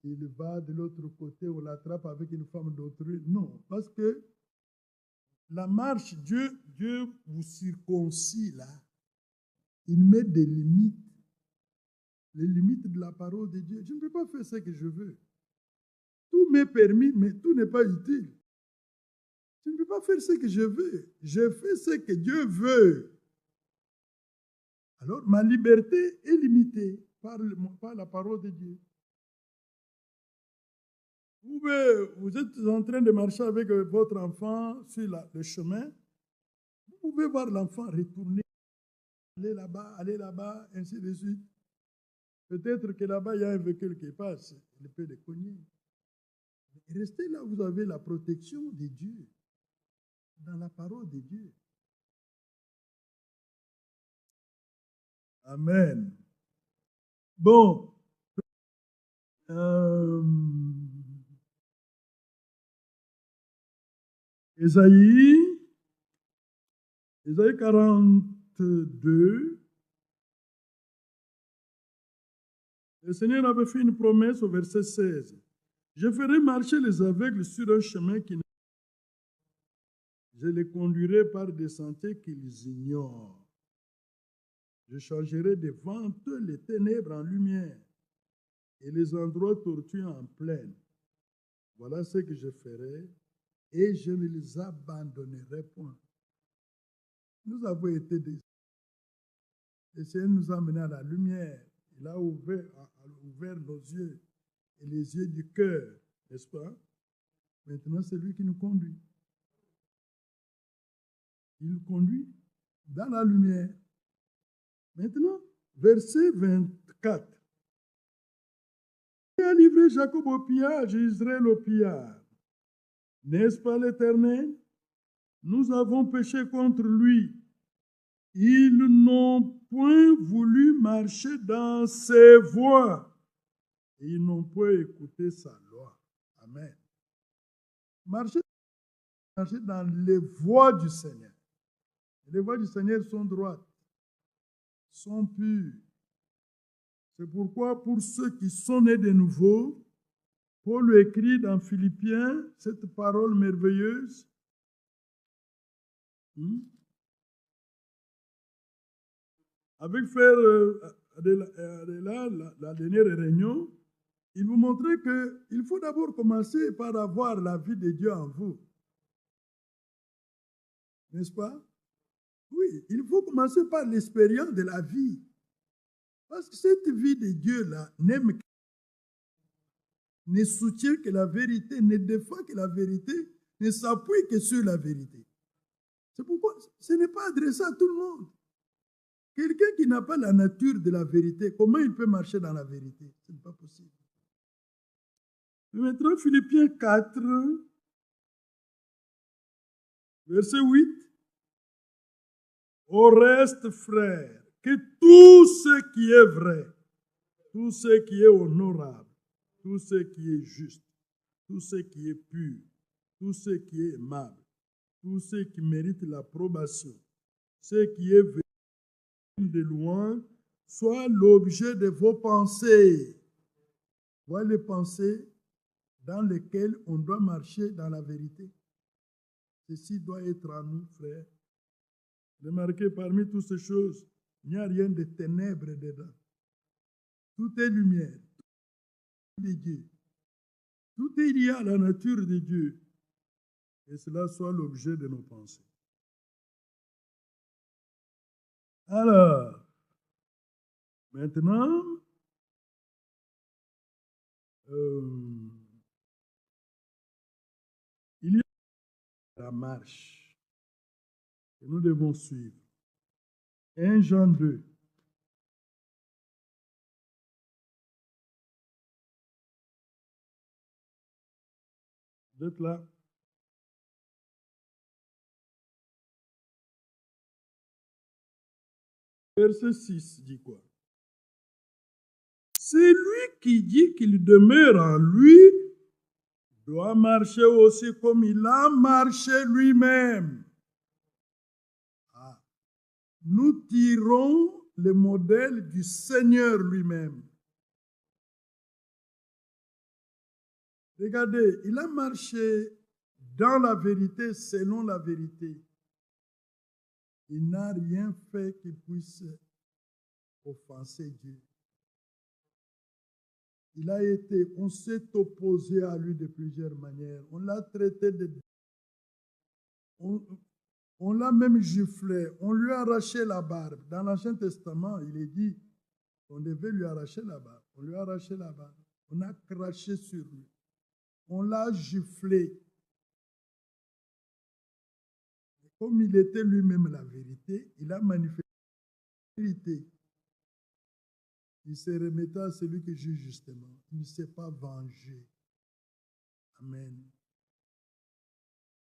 S1: Il va de l'autre côté, on l'attrape avec une femme d'autrui. Non, parce que la marche, Dieu vous circoncis là. Il met des limites. Les limites de la parole de Dieu. Je ne peux pas faire ce que je veux. Tout m'est permis, mais tout n'est pas utile. Je ne peux pas faire ce que je veux. Je fais ce que Dieu veut. Alors, ma liberté est limitée par la parole de Dieu. Vous êtes en train de marcher avec votre enfant sur le chemin. Vous pouvez voir l'enfant retourner, aller là-bas, ainsi de suite. Peut-être que là-bas, il y a un véhicule qui passe. Il peut le cogner. Restez là, vous avez la protection de Dieu. Dans la parole de Dieu. Amen. Bon. Ésaïe 42. Le Seigneur avait fait une promesse au verset 16. Je ferai marcher les aveugles sur un chemin qui ne... Je les conduirai par des sentiers qu'ils ignorent. Je changerai devant eux les ténèbres en lumière et les endroits tortueux en plaine. Voilà ce que je ferai et je ne les abandonnerai point. Nous avons été des... Le Seigneur nous a amenés à la lumière. Il a ouvert nos yeux et les yeux du cœur, n'est-ce pas? Maintenant, c'est lui qui nous conduit. Il nous conduit dans la lumière. Maintenant, verset 24. Il a livré Jacob au pillage, Israël au pillage. N'est-ce pas l'Éternel? Nous avons péché contre lui. Ils n'ont point voulu marcher dans ses voies. Et ils n'ont point écouté sa loi. Amen. Marcher dans les voies du Seigneur. Les voies du Seigneur sont droites, sont pures. C'est pourquoi pour ceux qui sont nés de nouveau, Paul écrit dans Philippiens cette parole merveilleuse. Avec frère Adela, la dernière réunion, il vous montrait qu'il faut d'abord commencer par avoir la vie de Dieu en vous. N'est-ce pas? Oui, il faut commencer par l'expérience de la vie. Parce que cette vie de Dieu-là ne soutient que la vérité, ne défend que la vérité, ne s'appuie que sur la vérité. C'est pourquoi ce n'est pas adressé à tout le monde. Quelqu'un qui n'a pas la nature de la vérité, comment il peut marcher dans la vérité? Ce n'est pas possible. Maintenant, Philippiens 4, verset 8. Au reste, frères, que tout ce qui est vrai, tout ce qui est honorable, tout ce qui est juste, tout ce qui est pur, tout ce qui est aimable, tout ce qui mérite l'approbation, ce qui est de louange, soit l'objet de vos pensées. Voilà les pensées dans lesquelles on doit marcher dans la vérité. Ceci doit être en nous, frères. Remarquez, parmi toutes ces choses, il n'y a rien de ténèbres dedans. Tout est lumière, tout est de Dieu. Tout est lié à la nature de Dieu. Et cela soit l'objet de nos pensées. Alors, maintenant, il y a la marche que nous devons suivre. 1 Jean 2. Vous êtes là? Verset 6 dit quoi? Celui qui dit qu'il demeure en lui doit marcher aussi comme il a marché lui-même. Nous tirons le modèle du Seigneur lui-même. Regardez, il a marché dans la vérité, selon la vérité. Il n'a rien fait qui puisse offenser Dieu. On s'est opposé à lui de plusieurs manières. On l'a traité de... On l'a même giflé. On lui a arraché la barbe. Dans l'Ancien Testament, il est dit qu'on devait lui arracher la barbe. On lui a arraché la barbe. On a craché sur lui. On l'a giflé. Comme il était lui-même la vérité, il a manifesté la vérité. Il se remettait à celui qui juge justement. Il ne s'est pas vengé. Amen.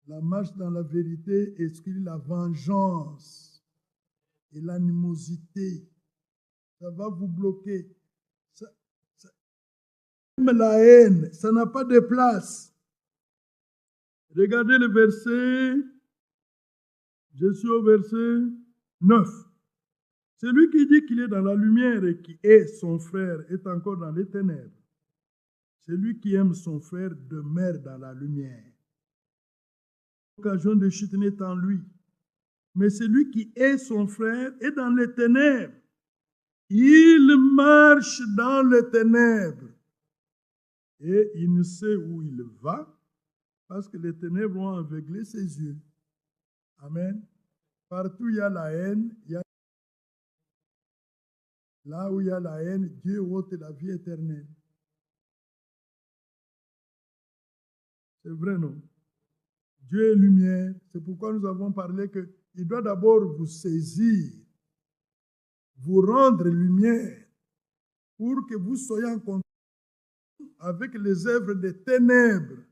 S1: La marche dans la vérité exclut la vengeance et l'animosité. Ça va vous bloquer. Même la haine, ça n'a pas de place. Regardez le verset. Je suis au verset 9. Celui qui dit qu'il est dans la lumière et qui est son frère est encore dans les ténèbres. Celui qui aime son frère demeure dans la lumière. L'occasion de chute n'est en lui. Mais celui qui est son frère est dans les ténèbres. Il marche dans les ténèbres. Et il ne sait où il va parce que les ténèbres ont aveuglé ses yeux. Amen. Partout il y a la haine, il y a Là où il y a la haine, Dieu ôte la vie éternelle. C'est vrai, non? Dieu est lumière. C'est pourquoi nous avons parlé qu'il doit d'abord vous saisir, vous rendre lumière, pour que vous soyez en contact avec les œuvres des ténèbres.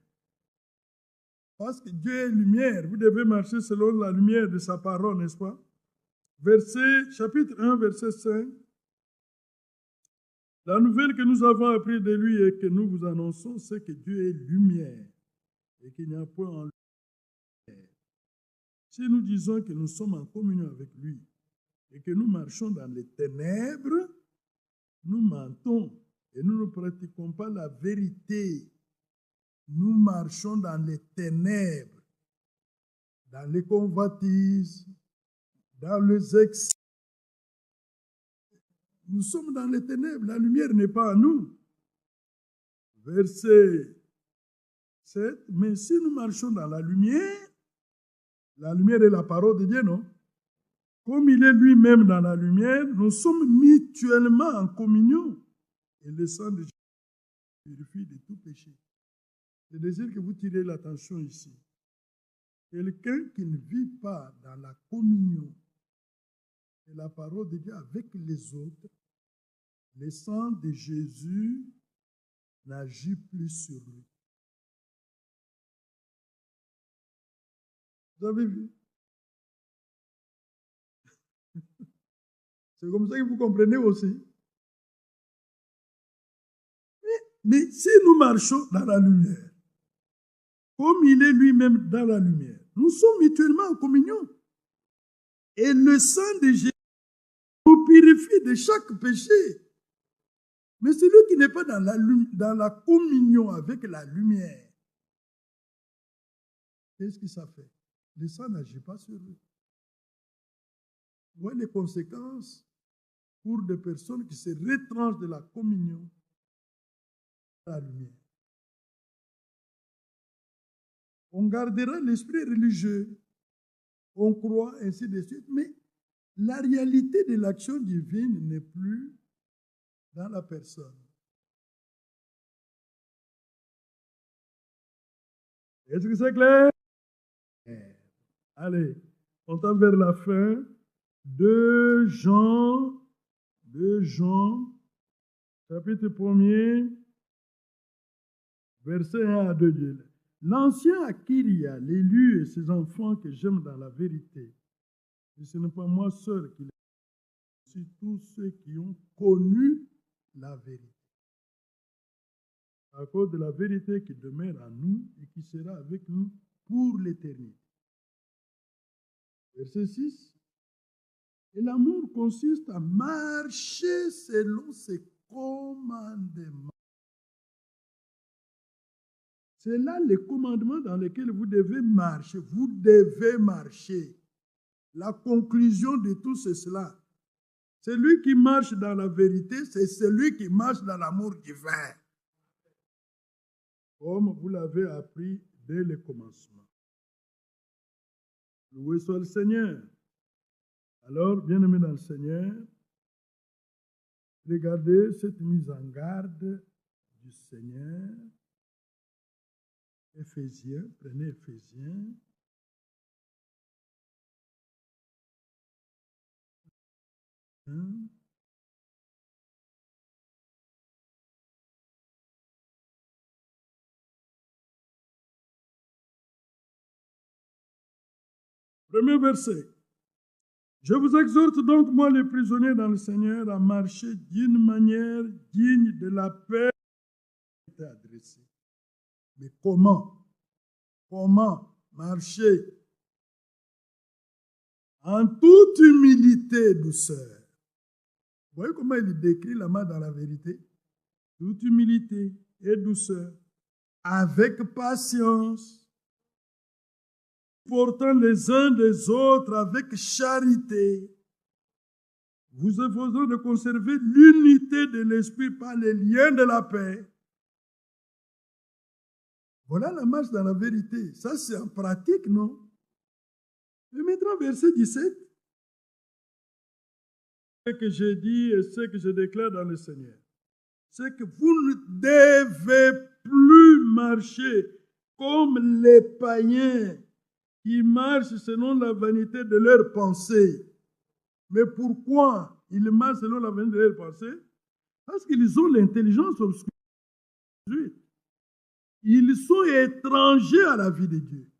S1: Parce que Dieu est lumière. Vous devez marcher selon la lumière de sa parole, n'est-ce pas? Chapitre 1, verset 5. La nouvelle que nous avons apprise de lui et que nous vous annonçons, c'est que Dieu est lumière et qu'il n'y a point en lui. Si nous disons que nous sommes en communion avec lui et que nous marchons dans les ténèbres, nous mentons et nous ne pratiquons pas la vérité. Nous marchons dans les ténèbres, dans les convoitises, dans les excès. Nous sommes dans les ténèbres, la lumière n'est pas à nous. Verset 7. Mais si nous marchons dans la lumière est la parole de Dieu, non? Comme il est lui-même dans la lumière, nous sommes mutuellement en communion. Et le sang de Jésus purifie de tout péché. Je désire que vous tirez l'attention ici. Quelqu'un qui ne vit pas dans la communion et la parole de Dieu avec les autres, le sang de Jésus n'agit plus sur lui. Vous avez vu? C'est comme ça que vous comprenez aussi. Mais si nous marchons dans la lumière, comme il est lui-même dans la lumière, nous sommes mutuellement en communion. Et le sang de Jésus nous purifie de chaque péché. Mais celui qui n'est pas dans la communion avec la lumière, qu'est-ce que ça fait? Le sang n'agit pas sur lui. Vous voyez les conséquences pour des personnes qui se retranchent de la communion à la lumière. On gardera l'esprit religieux, on croit, ainsi de suite, mais la réalité de l'action divine n'est plus dans la personne. Est-ce que c'est clair? Allez, on tend vers la fin. 2 Jean, chapitre 1er, verset 1 à 2. L'ancien Akiria, l'élu et ses enfants que j'aime dans la vérité. Et ce n'est pas moi seul qui les aime, c'est tous ceux qui ont connu la vérité. À cause de la vérité qui demeure en nous et qui sera avec nous pour l'éternité. Verset 6. Et l'amour consiste à marcher selon ses commandements. C'est là les commandements dans lesquels vous devez marcher. Vous devez marcher. La conclusion de tout cela. Celui qui marche dans la vérité, c'est celui qui marche dans l'amour divin. Comme vous l'avez appris dès le commencement. Loué soit le Seigneur. Alors, bien-aimés dans le Seigneur, regardez cette mise en garde du Seigneur. Éphésiens, prenez Éphésiens. Premier verset. Je vous exhorte donc, moi les prisonniers dans le Seigneur, à marcher d'une manière digne de la paix qui était adressée. Mais comment? Comment marcher? En toute humilité et douceur. Vous voyez comment il décrit la main dans la vérité? Toute humilité et douceur. Avec patience. Portant les uns des autres avec charité, vous efforçant de conserver l'unité de l'esprit par les liens de la paix. Voilà la marche dans la vérité. Ça, c'est en pratique, non? Et maintenant, verset 17. Ce que j'ai dit et ce que je déclare dans le Seigneur, c'est que vous ne devez plus marcher comme les païens qui marchent selon la vanité de leurs pensées. Mais pourquoi ils marchent selon la vanité de leurs pensées? Parce qu'ils ont l'intelligence obscure. Ils sont étrangers à la vie de Dieu.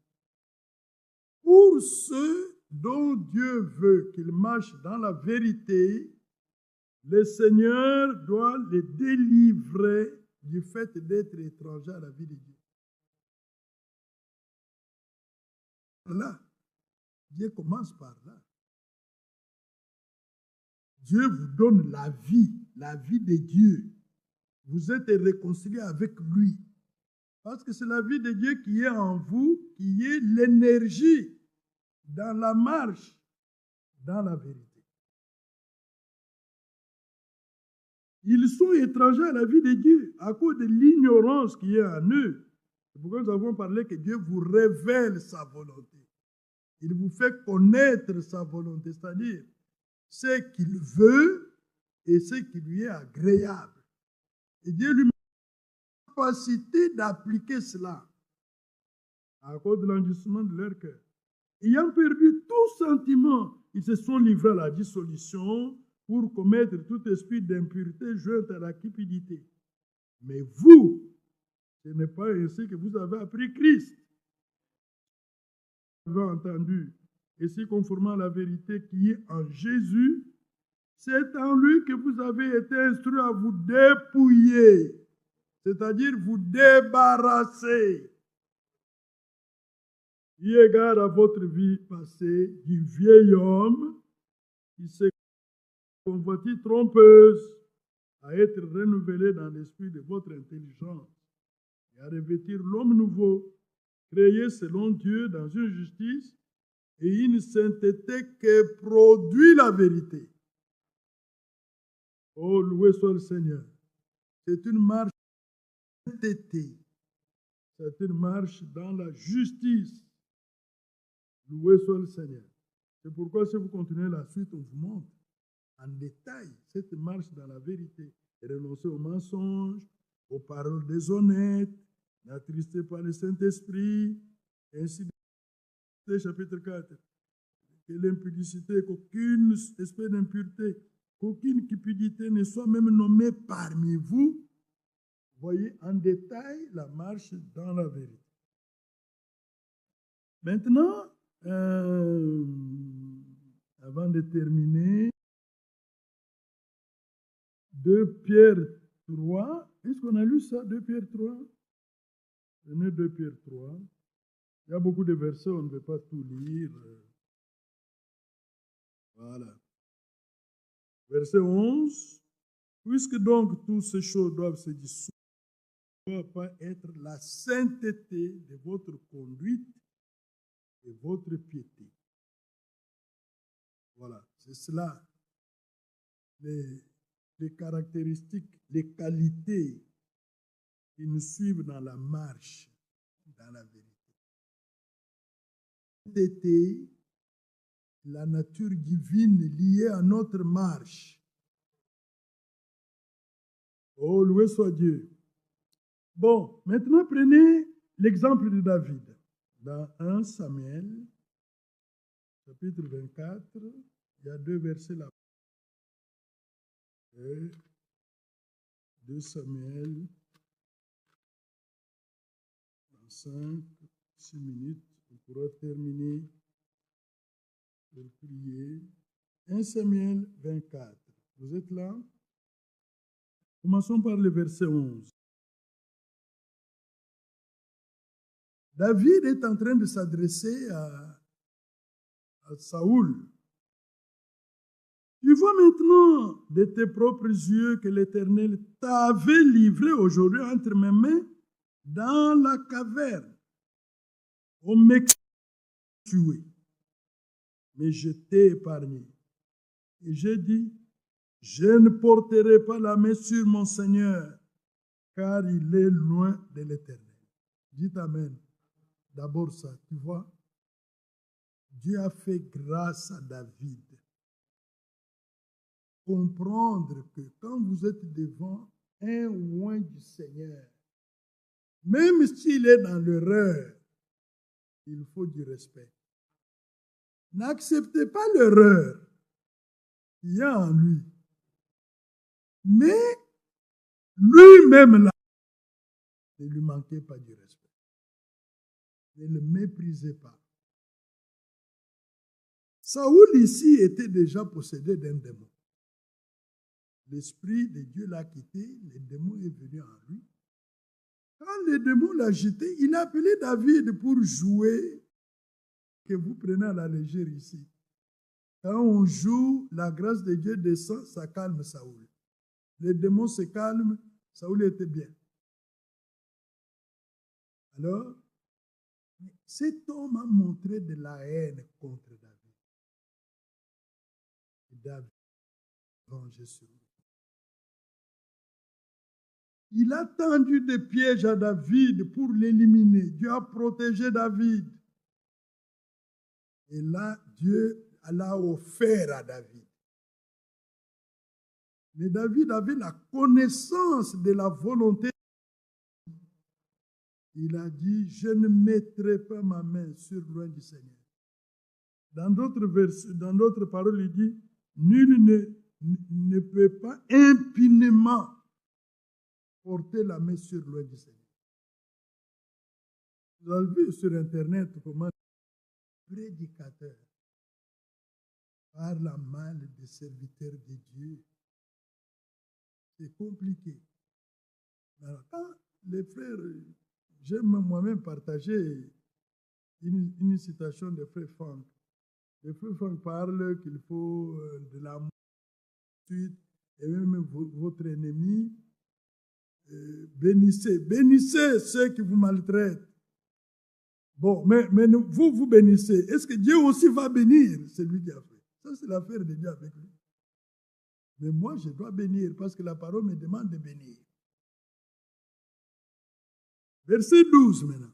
S1: Pour ceux dont Dieu veut qu'ils marchent dans la vérité, le Seigneur doit les délivrer du fait d'être étrangers à la vie de Dieu. Là, Dieu commence par là. Dieu vous donne la vie de Dieu. Vous êtes réconcilié avec lui. Parce que c'est la vie de Dieu qui est en vous, qui est l'énergie dans la marche, dans la vérité. Ils sont étrangers à la vie de Dieu à cause de l'ignorance qui est en eux. C'est pourquoi nous avons parlé que Dieu vous révèle sa volonté. Il vous fait connaître sa volonté, c'est-à-dire ce qu'il veut et ce qui lui est agréable. Et Dieu lui met la capacité d'appliquer cela à cause de l'endurcissement de leur cœur. Ayant perdu tout sentiment, ils se sont livrés à la dissolution pour commettre tout esprit d'impureté jointe à la cupidité. Mais vous, ce n'est pas ainsi que vous avez appris Christ. Vous avez entendu, et si conformément à la vérité qui est en Jésus, c'est en lui que vous avez été instruits à vous dépouiller, c'est-à-dire vous débarrasser, eu égard à votre vie passée, du vieil homme qui s'est convoitise trompeuse, à être renouvelé dans l'esprit de votre intelligence et à revêtir l'homme nouveau, créé selon Dieu dans une justice et une sainteté que produit la vérité. Oh, loué soit le Seigneur. C'est une marche de sainteté. C'est une marche dans la justice. Loué soit le Seigneur. C'est pourquoi si vous continuez la suite, on vous montre en détail cette marche dans la vérité. Et renoncer aux mensonges, aux paroles déshonnêtes, n'attristez pas le Saint-Esprit, ainsi de chapitre 4. Que l'impudicité, qu'aucune espèce d'impureté, qu'aucune cupidité ne soit même nommée parmi vous. Voyez en détail la marche dans la vérité. Maintenant, avant de terminer, 2 Pierre 3. Est-ce qu'on a lu ça, 2 Pierre 3? Prenez 2 Pierre 3. Il y a beaucoup de versets, on ne peut pas tout lire. Voilà. Verset 11. Puisque donc toutes ces choses doivent se dissoudre, ne doit pas être la sainteté de votre conduite et votre piété. Voilà, c'est cela. Les caractéristiques, les qualités qui nous suivent dans la marche, dans la vérité. Sainteté, la nature divine liée à notre marche. Oh, loué soit Dieu. Bon, maintenant prenez l'exemple de David. Dans 1 Samuel, chapitre 24, il y a 2 versets là. Et 2 Samuel, 5, 6 minutes, on pourra terminer pour prier. 1 Samuel 24. Vous êtes là? Commençons par le verset 11. David est en train de s'adresser à Saoul. Tu vois maintenant de tes propres yeux que l'Éternel t'avait livré aujourd'hui entre mes mains dans la caverne. On m'a tué, mais je t'ai épargné. Et j'ai dit, je ne porterai pas la main sur mon Seigneur, car il est loin de l'Éternel. Dites Amen. D'abord ça, tu vois, Dieu a fait grâce à David. comprendre que quand vous êtes devant un oint du Seigneur, même s'il est dans l'erreur, il faut du respect. N'acceptez pas l'erreur qu'il y a en lui. Mais lui-même, là, ne lui manquez pas du respect. Ne le méprisez pas. Saoul ici était déjà possédé d'un démon. L'Esprit de Dieu l'a quitté, le démon est venu en lui. Quand le démon l'a jeté, il a appelé David pour jouer, que vous prenez à la légère ici. Quand on joue, la grâce de Dieu descend, ça calme Saoul. Les démons se calment, Saoul était bien. Alors, cet homme a montré de la haine contre David. Et David a vengé sur lui. Il a tendu des pièges à David pour l'éliminer. Dieu a protégé David. Et là, Dieu l'a offert à David. Mais David avait la connaissance de la volonté. Il a dit, je ne mettrai pas ma main sur l'oint du Seigneur. Dans d'autres paroles, il dit, nul ne peut pas impunément porter la main sur l'oint du Seigneur. Vous avez vu sur Internet comment les prédicateurs parlent mal des serviteurs de Dieu. C'est compliqué. Alors, quand les frères, j'aime moi-même partager une citation de frère Franck. Le frère Franck parle qu'il faut de l'amour, et même votre ennemi, bénissez ceux qui vous maltraitent. Bon, mais vous bénissez. Est-ce que Dieu aussi va bénir celui qui a fait? Ça, c'est l'affaire de Dieu avec lui. Mais moi, je dois bénir parce que la parole me demande de bénir. Verset 12 maintenant.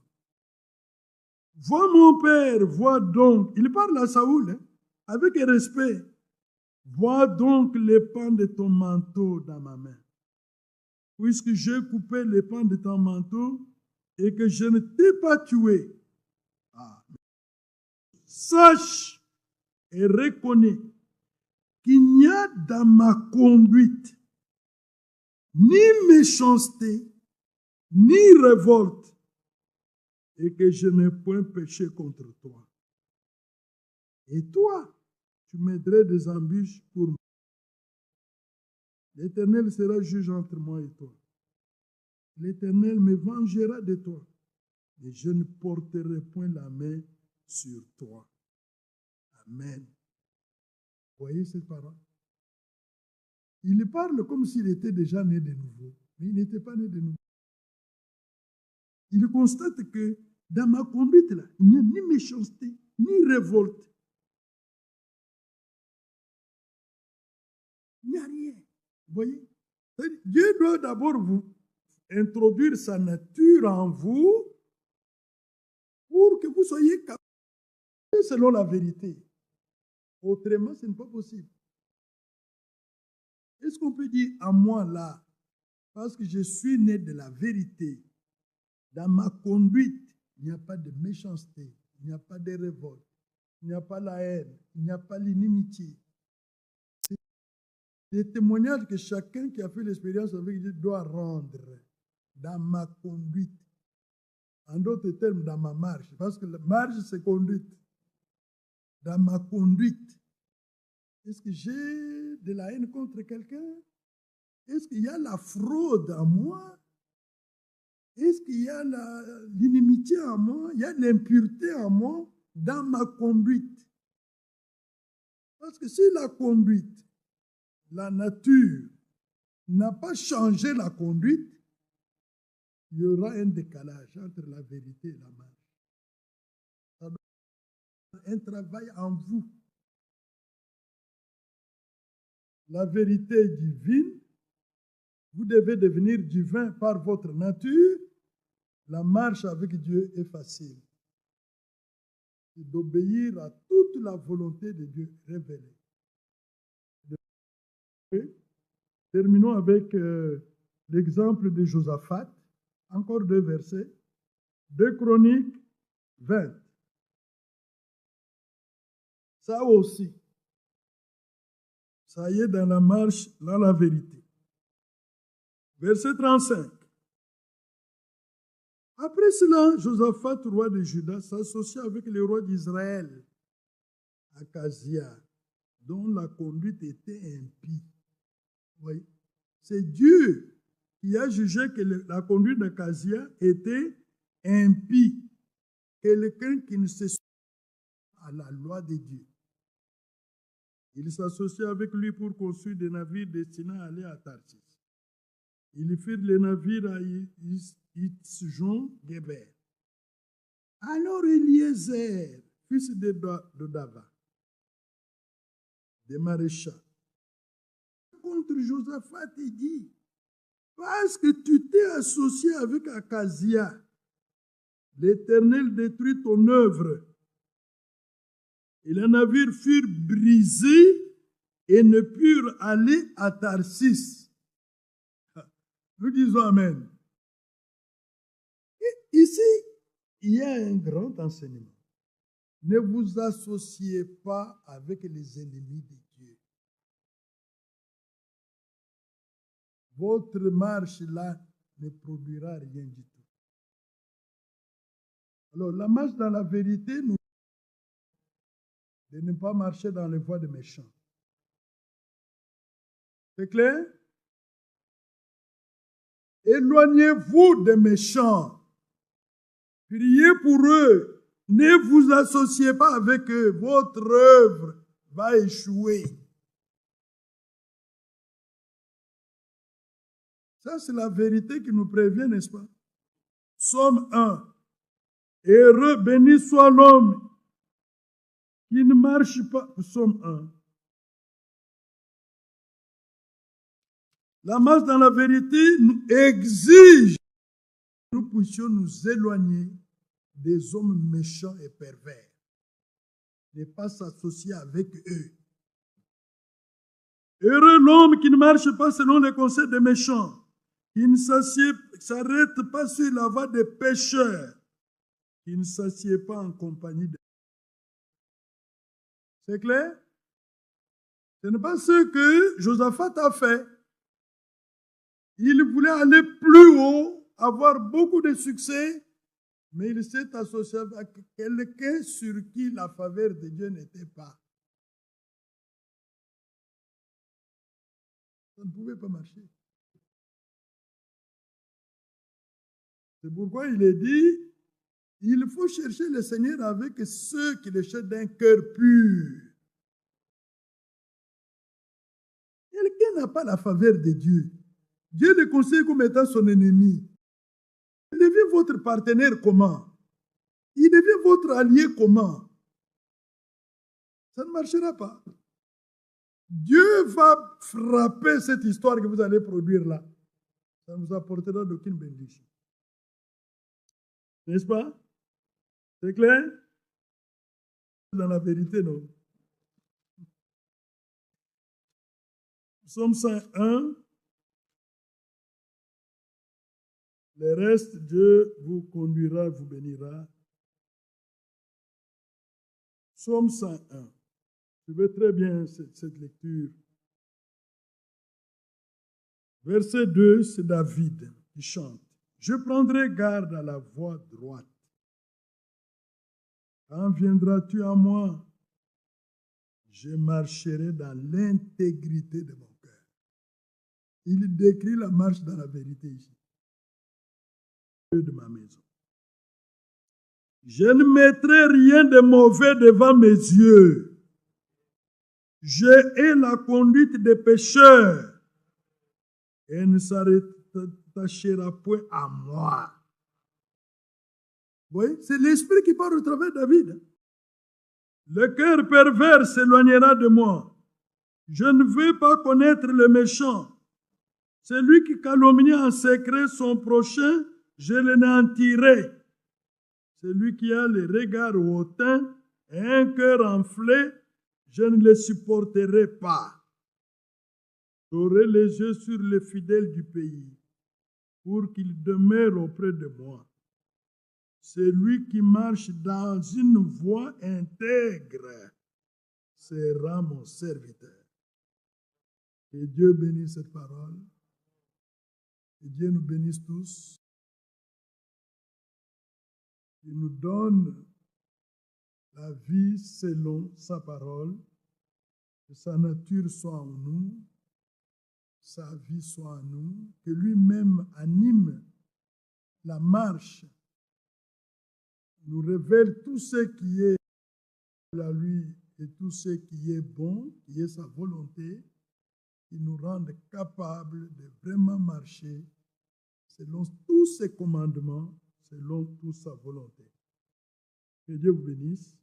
S1: Vois mon père, vois donc. Il parle à Saoul avec respect. Vois donc les pans de ton manteau dans ma main. Puisque j'ai coupé les pans de ton manteau et que je ne t'ai pas tué. Sache et reconnais qu'il n'y a dans ma conduite ni méchanceté, ni révolte, et que je n'ai point péché contre toi. Et toi, tu m'aiderais des embûches pour moi. L'Éternel sera juge entre moi et toi. L'Éternel me vengera de toi, et je ne porterai point la main sur toi. Amen. Voyez cette parole? Il parle comme s'il était déjà né de nouveau, mais il n'était pas né de nouveau. Il constate que dans ma conduite, là, il n'y a ni méchanceté, ni révolte. Il n'y a rien. Vous voyez? Dieu doit d'abord vous introduire sa nature en vous pour que vous soyez capables selon la vérité. Autrement, ce n'est pas possible. Est-ce qu'on peut dire à moi là, parce que je suis né de la vérité, dans ma conduite, il n'y a pas de méchanceté, il n'y a pas de révolte, il n'y a pas la haine, il n'y a pas l'inimitié. C'est des témoignages que chacun qui a fait l'expérience avec Dieu doit rendre dans ma conduite. En d'autres termes, dans ma marche, parce que la marche, c'est conduite. Dans ma conduite, est-ce que j'ai de la haine contre quelqu'un? Est-ce qu'il y a la fraude en moi? Est-ce qu'il y a l'inimitié en moi? Il y a l'impureté en moi dans ma conduite? Parce que si la conduite, la nature, n'a pas changé la conduite, il y aura un décalage entre la vérité et la marche. Ça doit être un travail en vous. La vérité est divine. Vous devez devenir divin par votre nature. La marche avec Dieu est facile. C'est d'obéir à toute la volonté de Dieu révélée. Terminons avec l'exemple de Josaphat. Encore 2 versets. 2 Chroniques 20. Ça aussi, ça y est dans la marche, dans la vérité. Verset 35. Après cela, Josaphat, roi de Juda, s'associa avec les rois d'Israël, Akazia, dont la conduite était impie. Oui. C'est Dieu qui a jugé que la conduite d'Akazia était impie. Quelqu'un qui ne se soumit à la loi de Dieu. Il s'associa avec lui pour construire des navires destinés à aller à Tarsis. Ils firent les navires à Itzjon-Geber. Alors Eliezer, fils de Dava, des maréchals, contre Josaphat et dit, parce que tu t'es associé avec Akazia, l'Éternel détruit ton œuvre. Et les navires furent brisés et ne purent aller à Tarsis. Nous disons Amen. Et ici, il y a un grand enseignement. Ne vous associez pas avec les ennemis de Dieu. Votre marche là ne produira rien du tout. Alors, la marche dans la vérité nous de ne pas marcher dans les voies des méchants. C'est clair? Éloignez-vous des méchants. Priez pour eux. Ne vous associez pas avec eux. Votre œuvre va échouer. Ça, c'est la vérité qui nous prévient, n'est-ce pas? Psaume 1. Heureux, béni soit l'homme qui ne marche pas. Psaume 1. La marche dans la vérité nous exige que nous puissions nous éloigner des hommes méchants et pervers. Ne pas s'associer avec eux. Heureux l'homme qui ne marche pas selon les conseils des méchants, qui ne s'arrête pas sur la voie des pécheurs, qui ne s'assied pas en compagnie des... C'est clair? Ce n'est pas ce que Josaphat a fait. Il voulait aller plus haut, avoir beaucoup de succès, mais il s'est associé avec quelqu'un sur qui la faveur de Dieu n'était pas. Ça ne pouvait pas marcher. C'est pourquoi il est dit, il faut chercher le Seigneur avec ceux qui le cherchent d'un cœur pur. Quelqu'un n'a pas la faveur de Dieu. Dieu le conseille comme étant son ennemi. Il devient votre partenaire comment? Il devient votre allié comment? Ça ne marchera pas. Dieu va frapper cette histoire que vous allez produire là. Ça ne vous apportera d'aucune bénédiction. N'est-ce pas? C'est clair? Dans la vérité, non? Psaume 101. Le reste, Dieu vous conduira, vous bénira. Psaume 101. Je veux très bien cette lecture. Verset 2, c'est David qui chante. Je prendrai garde à la voie droite. Quand viendras-tu à moi? Je marcherai dans l'intégrité de mon cœur. Il décrit la marche dans la vérité ici. De ma maison. Je ne mettrai rien de mauvais devant mes yeux. Je hais la conduite des pécheurs et ne s'attachera point à moi. Vous voyez, c'est l'esprit qui parle au travers de David. Le cœur pervers s'éloignera de moi. Je ne veux pas connaître le méchant. Celui qui calomnie en secret son prochain, je l'anéantirai. Celui qui a les regards hautains et un cœur enflé, je ne le supporterai pas. J'aurai les yeux sur les fidèles du pays, pour qu'ils demeurent auprès de moi. Celui qui marche dans une voie intègre sera mon serviteur. Que Dieu bénisse cette parole. Que Dieu nous bénisse tous. Il nous donne la vie selon sa parole. Que sa nature soit en nous. Sa vie soit en nous. Que lui-même anime la marche. Nous révèle tout ce qui est à lui et tout ce qui est bon, qui est sa volonté, qui nous rende capables de vraiment marcher selon tous ses commandements, selon toute sa volonté. Que Dieu vous bénisse.